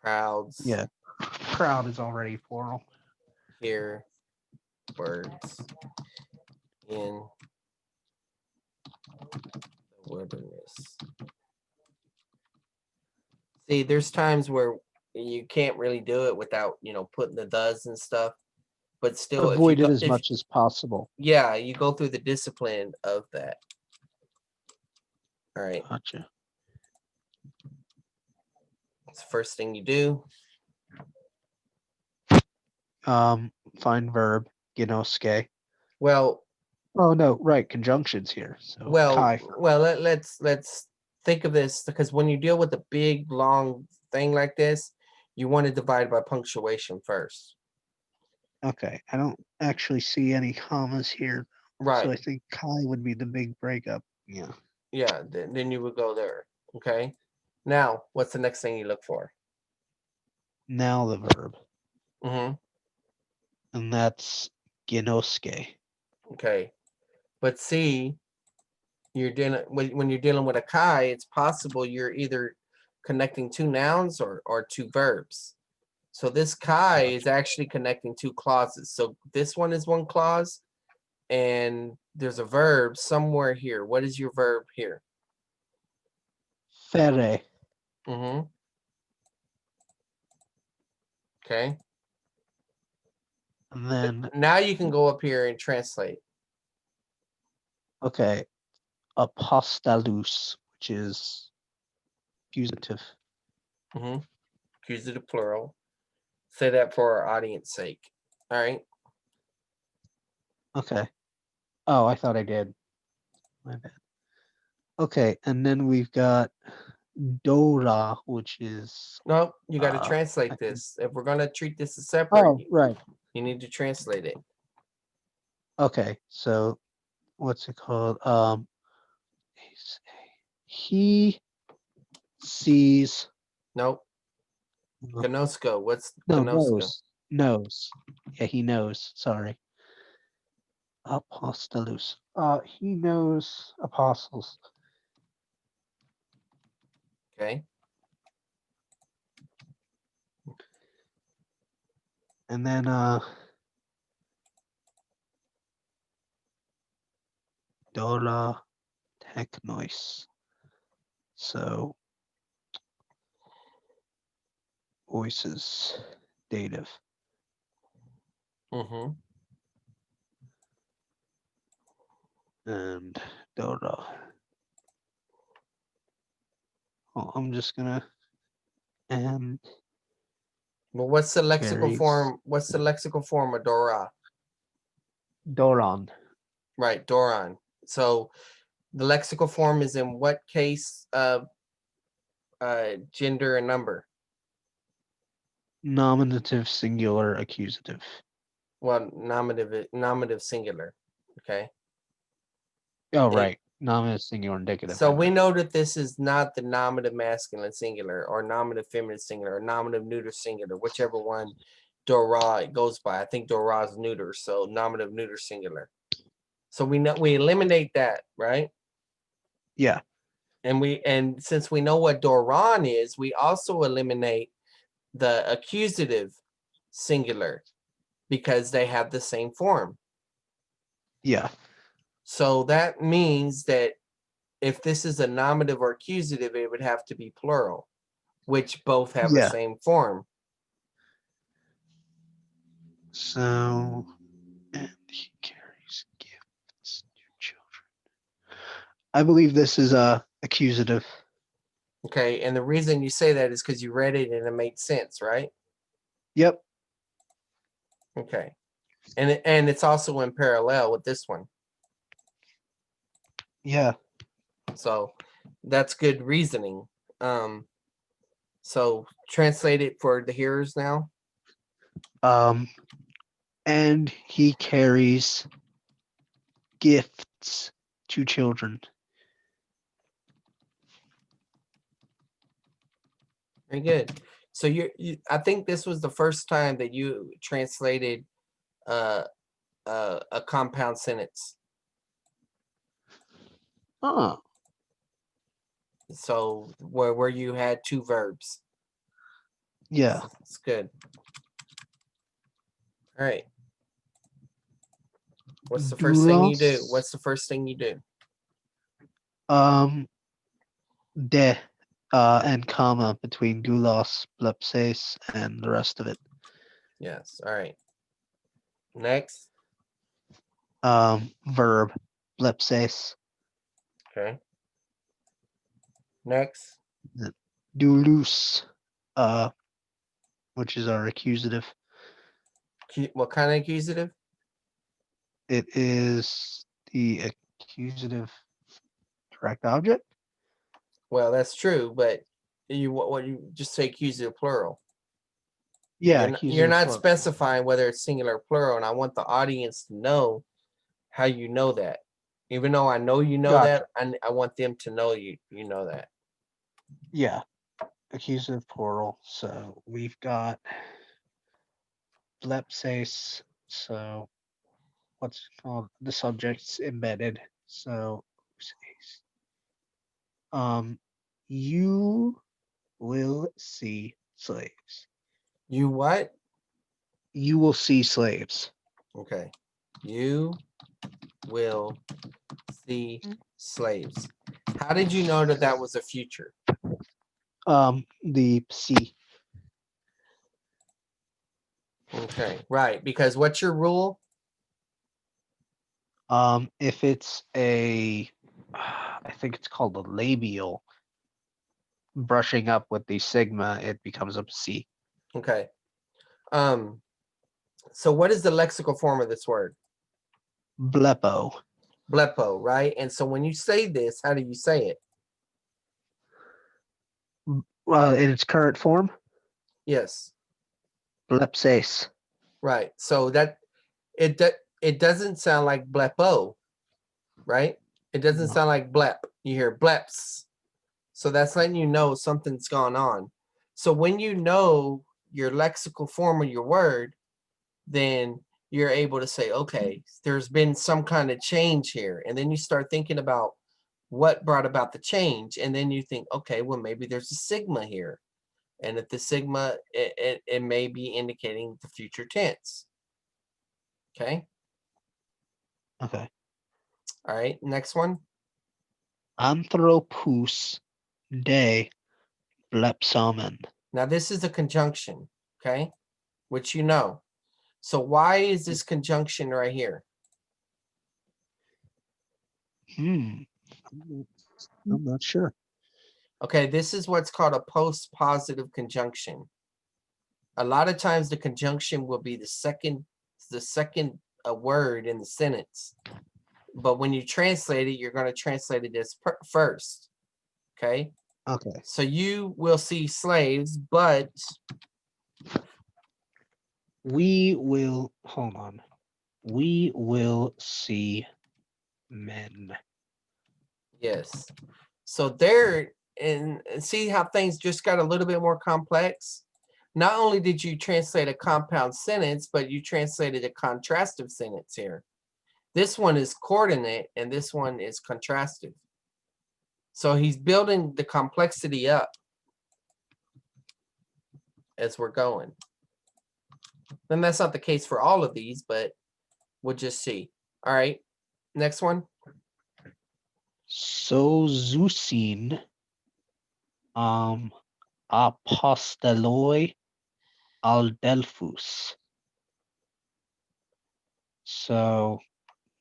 crowds Yeah. Crowd is already plural. hear words in the wilderness. See, there's times where you can't really do it without, putting the does and stuff. But still, if you Avoid it go, as much as possible. yeah, you go through the discipline of that. All right, Gotcha. it's the first thing you do. Find verb, genoske. Well, Oh no, right, conjunctions here. So well, kai. well. Let's think of this because when you deal with a big long thing like this, you want to divide by punctuation first. Okay, I don't actually see any commas here, so Right. I think kai would be the big breakup. Yeah. Yeah. Then you would go there. Okay. Now, what's the next thing you look for? Now the verb, Mm-hmm. and that's genoske. Okay. But see, you're dealing when you're dealing with a kai, it's possible you're either connecting two nouns or two verbs. So this kai is actually connecting two clauses. So this one is one clause, and there's a verb somewhere here. What is your verb here? Fere. Mm-hmm. Okay. And then Now you can go up here and translate. okay, apostalus, which is accusative. Mm-hmm. Accusative plural. Say that for our audience sake. All right. Okay. Oh, I thought I did. My bad. Okay, and then we've got Dora, which is No, you got to I translate think- this. If we're gonna treat this as separate, Oh, right. you need to translate it. Okay, so what's it called? He sees Nope. uh, Gnosko. What's no gnosko? knows. Yeah, he knows. Sorry. Apostolus. He knows apostles. Okay. And then Dora Technois. So voices dative. Mm-hmm. And Dora. Oh, I'm just gonna and Well, what's the lexical carries form? What's the lexical form of Dora? Doron. Right, Doron. So The lexical form is in what case of gender and number? Nominative, singular, accusative. Well, nominative singular. Okay. Oh, It- right. Nominative, singular, indicative. So I we meant. know that this is not the nominative masculine singular or nominative feminine singular or nominative neuter singular, whichever one Dora it goes by. I think Dora is neuter, so nominative neuter singular. So we know we eliminate that, right? Yeah. And since we know what Doron is, we also eliminate the accusative singular because they have the same form. Yeah. So that means that if this is a nominative or accusative, it would have to be plural, which both have the Yeah. same form. So, and he carries gifts to children. I believe this is accusative. Okay, and the reason you say that is because you read it and it made sense, right? Yep. Okay, and it's also in parallel with this one, Yeah. so that's good reasoning. So translate it for the hearers now. And he carries gifts to children. Very good. So I think this was the first time that you translated a compound sentence. Oh. So where you had two verbs. Yeah. It's good. All right. What's the first thing you do? Doulos. What's the first thing you do? De and comma between doulos, plepses, and the rest of it. Yes. All right. Next. Verb, plepses. Okay. Next. Doulos, which is our accusative. What kind of accusative? It is the accusative direct object. Well, that's true, but what you just say accusative plural. Yeah, You're not plural. specifying whether it's singular or plural, and I want the audience to know how you know that. Even though I know you know Gotcha. that, I want them to know you know that. Yeah, accusative plural. So we've got plepses. So what's called the subject's embedded. So you will see slaves. You what? You will see slaves. Okay. You will see slaves. How did you know that that was a future? The see. Okay, right. Because what's your rule? If it's a, I think it's called a labial, brushing up with the sigma, it becomes a C. Okay. So what is the lexical form of this word? Blepo. Blepo, right? And so when you say this, how do you say it? In its current form, Yes. blepses. Right. So that it doesn't sound like blepo, right? It doesn't No. sound like blep. You hear bleps. So that's letting you know something's gone on. So when you know your lexical form of your word, then you're able to say, okay, there's been some kind of change here. And then you start thinking about what brought about the change. And then you think, okay, well, maybe there's a sigma here. And if the sigma, it may be indicating the future tense. Okay. Okay. All right. Next one. Anthropous de blepsomen. Now, this is a conjunction. Okay. Which you know. So why is this conjunction right here? I'm not sure. Okay, this is what's called a post-positive conjunction. A lot of times the conjunction will be the second word in the sentence. but when you translate it, you're going to translate it as first. Okay. Okay. So you will see slaves, but We will, hold on. We will see men. yes. So there, and see how things just got a little bit more complex. Not only did you translate a compound sentence, but you translated a contrastive sentence here. This one is coordinate and this one is contrastive. So he's building the complexity up as we're going. And that's not the case for all of these, but we'll just see. All right, next one. Sozousin, apostoloi aldelphus. So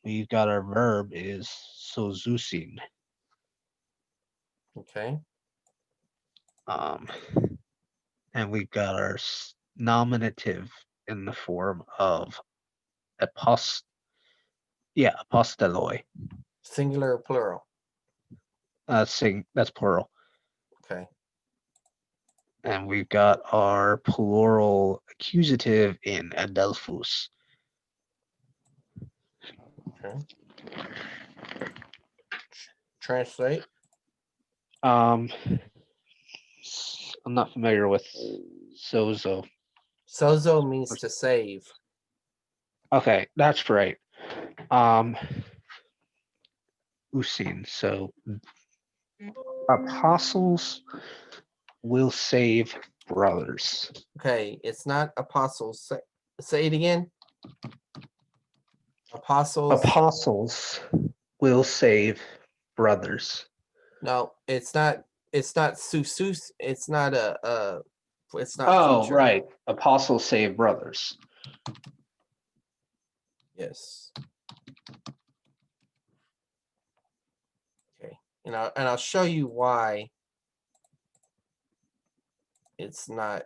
we've got our verb is sozousin. Okay. And we've got our nominative in the form of apostoloi. Singular or plural? That's plural. Okay. And we've got our plural accusative in adelphus. Okay. Translate. I'm not familiar with sozo. Sozo means to save. Okay, that's right. Usin. So apostles will save brothers. Okay, it's not apostles. Say it again. Apostles. Apostles will save brothers. No, it's not. It's not susus. It's not a. It's not Oh, future. right. Apostles save brothers. Yes. Okay, and I'll show you why it's not.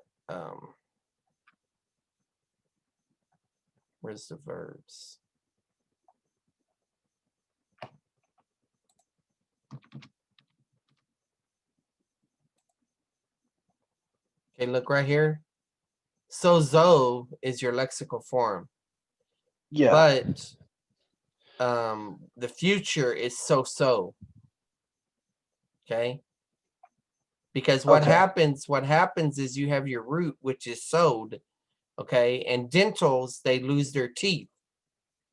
Where's the verbs? Okay, look right here. Sozo is your lexical form, Yeah. but the future is so. Okay. Because what happens is you have your root, which is sowed, okay, and dentals, they lose their teeth.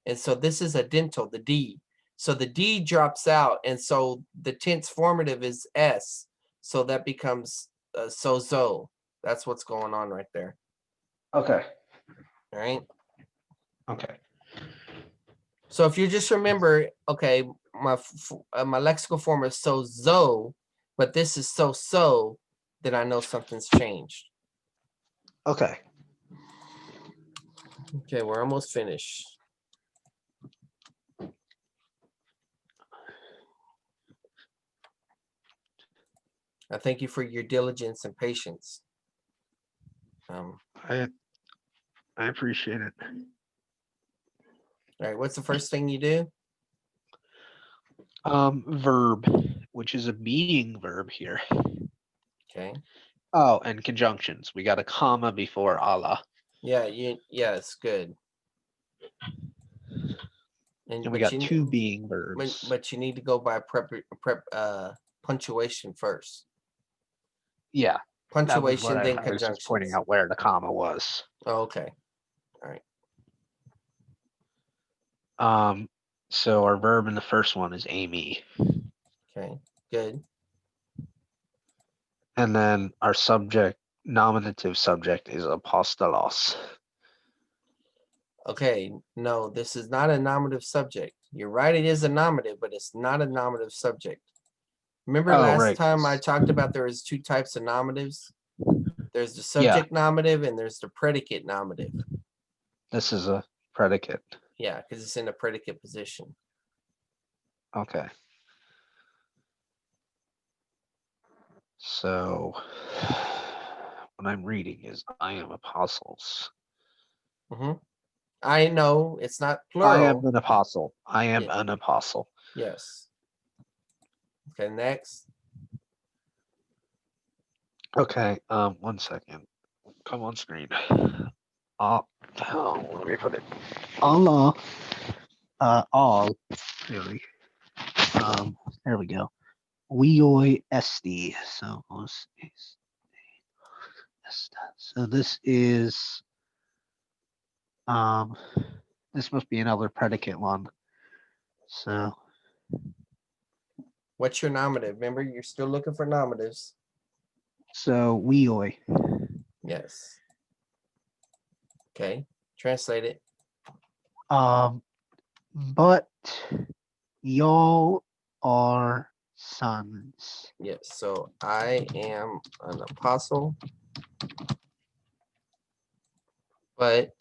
And so this is a dental, the D. So the D drops out, and so the tense formative is S. So that becomes sozo. That's what's going on right there. Okay. All right. Okay. So if you just remember, okay, my lexical form is sozo, but this is so, then I know something's changed. Okay. Okay, we're almost finished. I thank you for your diligence and patience. I appreciate it. All right, what's the first thing you do? Verb, which is a being verb here. Okay. Oh, and conjunctions. We got a comma before Allah. Yeah, it's good. And we got two being verbs. But you need to go by punctuation first. Yeah. Punctuation, then I was just pointing conjunctions. out where the comma was. Oh, okay. All right. So our verb in the first one is Amy. Okay, good. And then our subject, nominative subject, is apostolos. Okay, no, this is not a nominative subject. You're right, it is a nominative, but it's not a nominative subject. Remember last time I talked about there is two types of nominatives? There's the subject nominative and there's the predicate nominative. This is a predicate. Yeah, because it's in a predicate position. Okay. So what I'm reading is I am apostles. Mm-hmm. I know it's not I am plural. an apostle. I am Yeah. an apostle. Yes. Okay, next. Okay, 1 second. Come on screen. Oh, let me put it. Allah, all, really. There we go. Weoi esti. So this is, um, this must be another predicate one. So, What's your nominative? Remember, you're still looking for nominatives. weoi. Yes. Okay. Translate it. But y'all are sons. Yes. So I am an apostle, but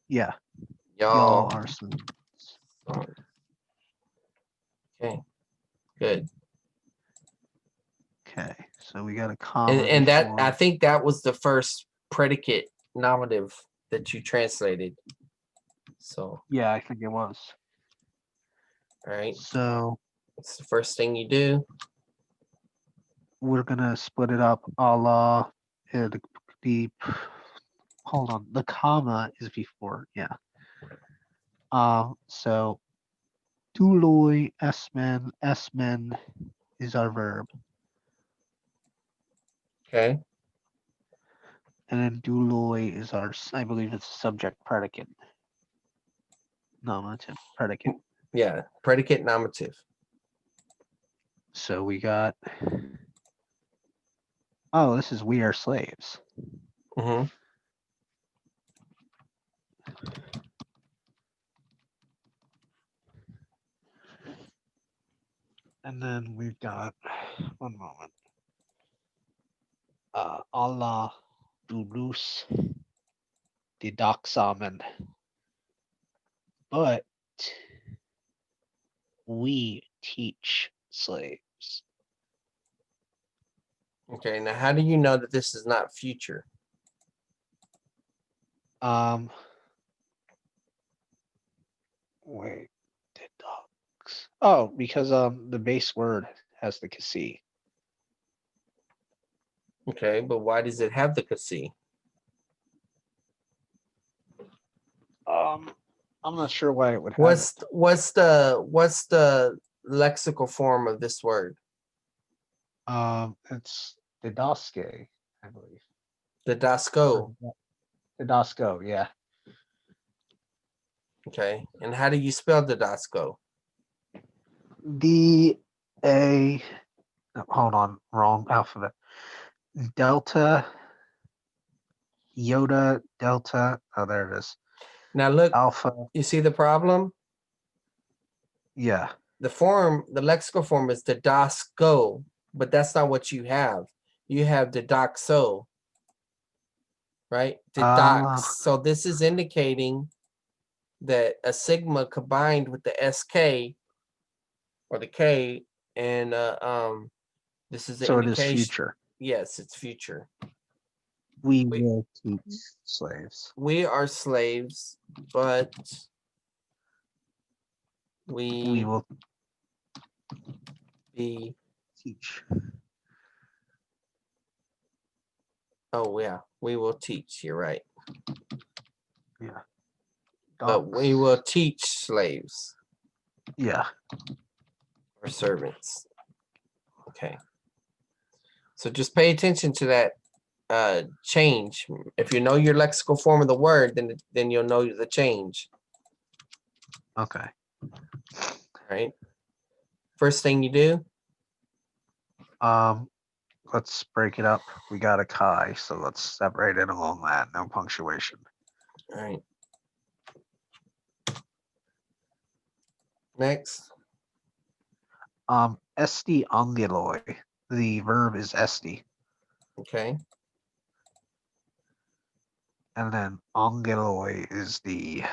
Yeah, y'all. y'all are sons. Okay. Good. Okay, so we got a comma. And that I before. think that was the first predicate nominative that you translated. So, Yeah, I think it was. all right. So It's the first thing you do. we're gonna split it up a la the hold on, the comma is before, yeah. So douloi esmen is our verb, Okay. and then douloi is our, I believe it's subject predicate. Nominative predicate. Yeah. Predicate nominative. So we got, oh, this is we are slaves. Mm-hmm. And then we've got, one moment. Allah Dulus Didaxamen. But we teach slaves. Okay. Now, how do you know that this is not future? Wait, Didax. Oh, because the base word has the kasi. Okay, but why does it have the kasi? I'm not sure why it would have What's the lexical form of this word? it. It's Didaske, I believe. The dasco. Didasco, yeah. Okay, and how do you spell the dasco? D-A, hold on, wrong alphabet. Delta, Yoda, Delta. Oh, there it is. Now look, Alpha, you see the problem? yeah. The lexical form is the dasco, but that's not what you have. You have the doxo, right? The dox. So this is indicating that a sigma combined with the sk or the k, and this is the So it is indication. future. Yes, it's future. We will teach slaves. We are slaves, but We we will be. teach. Oh yeah, we will teach. You're right. Yeah. But we Docs. will teach slaves Yeah. or servants. Okay. So just pay attention to that change. If you know your lexical form of the word, then you'll know the change. Okay. Right. First thing you do. Let's break it up. We got a chi, so let's separate it along that. No punctuation. All right. Next. Esti angeloi. The verb is esti. Okay. And then angeloi is the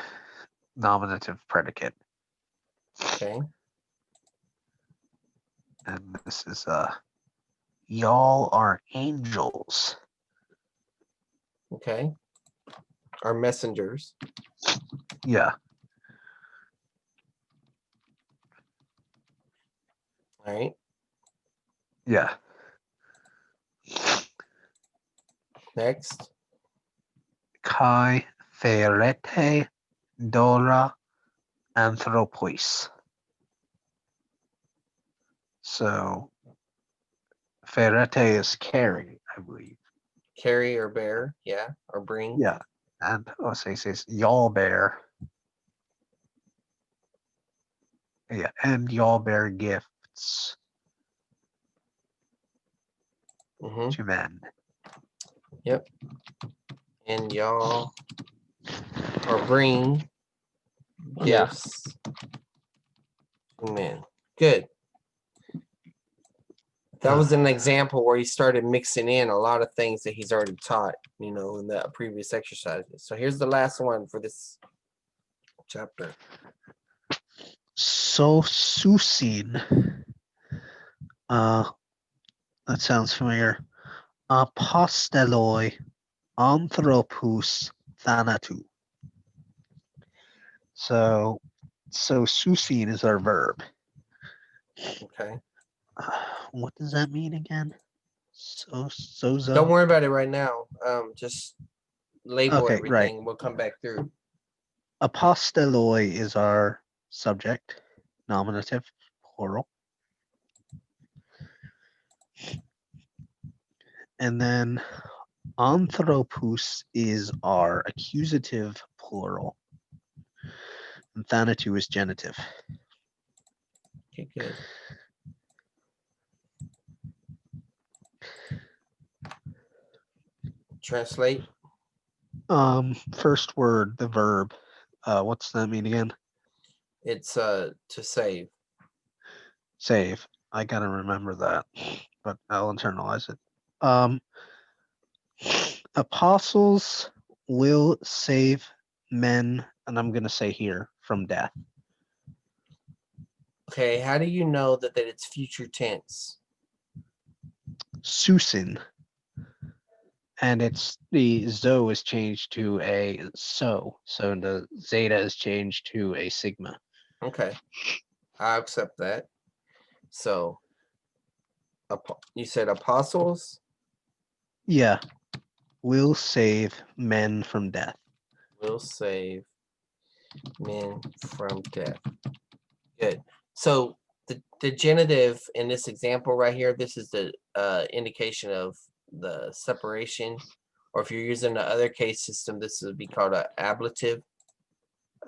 nominative predicate. Okay. And this is y'all are angels. Okay. Our messengers. Yeah. All right. Yeah. Next. Kai Therete Dora Anthropois. So Ferete is carry, I believe. Carry or bear. Yeah. Or bring. Yeah. And says y'all bear. Yeah, and y'all bear gifts Mm-hmm. to men. Yep. And y'all or bring Yeah. gifts to men. Good. That was an example where he started mixing in a lot of things that he's already taught, in the previous exercises. So here's the last one for this chapter. Sosusin. That sounds familiar. Aposteloi anthropous thanatu. So susin is our verb. Okay. What does that mean again? Don't worry about it right now. Just label Okay, everything. right. We'll come back through. Aposteloi is our subject, nominative, plural. And then anthropous is our accusative, plural. And thanatu is genitive. Okay, good. Translate. First word, the verb. What's that mean again? It's to save. Save. I gotta remember that, but I'll internalize it. Apostles will save men, and I'm gonna say here, from death. Okay, how do you know that it's future tense? Susin. And it's the zo is changed to a so. So the zeta is changed to a sigma. Okay, I accept that. So, you said apostles? Yeah. Will save men from death. Will save men from death. Good. So the genitive in this example right here, this is the indication of the separation. Or if you're using the other case system, this would be called an ablative.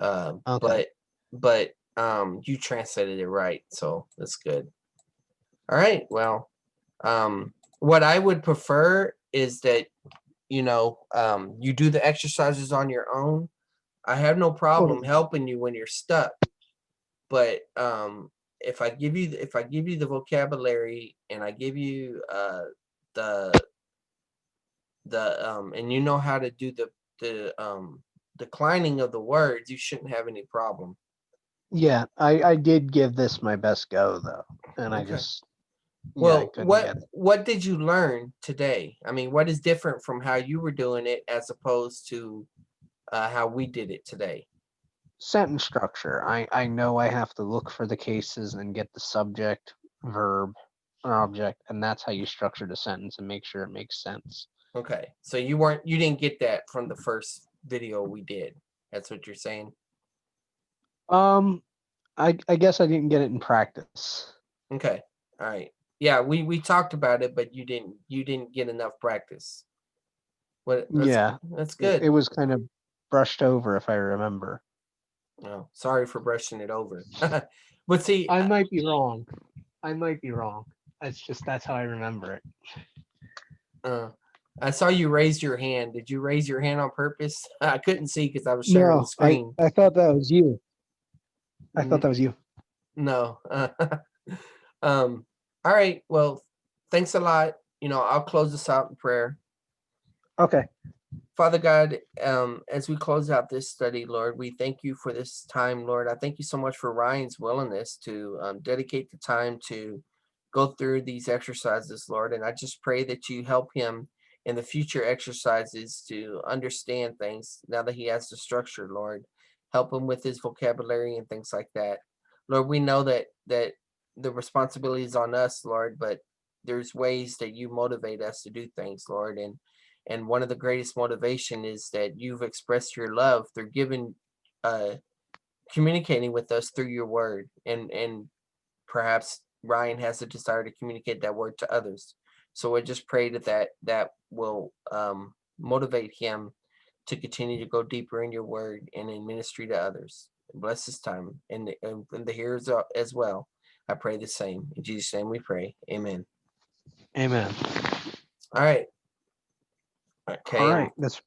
Okay. But you translated it right, so that's good. All right. Well, what I would prefer is that you do the exercises on your own. I have no problem helping you when you're stuck, but if I give you the vocabulary and I give you the and you know how to do the declining of the words, you shouldn't have any problem. Yeah, I did give this my best go though, and I Okay. just Well, couldn't get it. what did you learn today? I mean, what is different from how you were doing it as opposed to how we did it today? Sentence structure. I know I have to look for the cases and get the subject, verb, and object, and that's how you structure the sentence and make sure it makes sense. Okay, so you didn't get that from the first video we did. That's what you're saying? I guess I didn't get it in practice. Okay. All right. Yeah, we talked about it, but you didn't get enough practice. That's good. It was kind of brushed over if I remember. Oh, sorry for brushing it over. But see, I might be wrong. That's how I remember it. I saw you raise your hand. Did you raise your hand on purpose? I couldn't see because I was sharing the screen. I thought that was you. I thought that was you. No. All right. Well, thanks a lot. I'll close this out in prayer. Okay. Father God, as we close out this study, Lord, we thank you for this time, Lord. I thank you so much for Ryan's willingness to dedicate the time to go through these exercises, Lord. And I just pray that you help him in the future exercises to understand things now that he has the structure, Lord. Help him with his vocabulary and things like that. Lord, we know that the responsibility is on us, Lord, but there's ways that you motivate us to do things, Lord. And one of the greatest motivation is that you've expressed your love through giving communicating with us through your word. And perhaps Ryan has a desire to communicate that word to others. So I just pray that will motivate him to continue to go deeper in your word and in ministry to others. Bless his time and the hearers as well. I pray the same. In Jesus' name we pray. Amen. Amen. All right. Okay. All right. This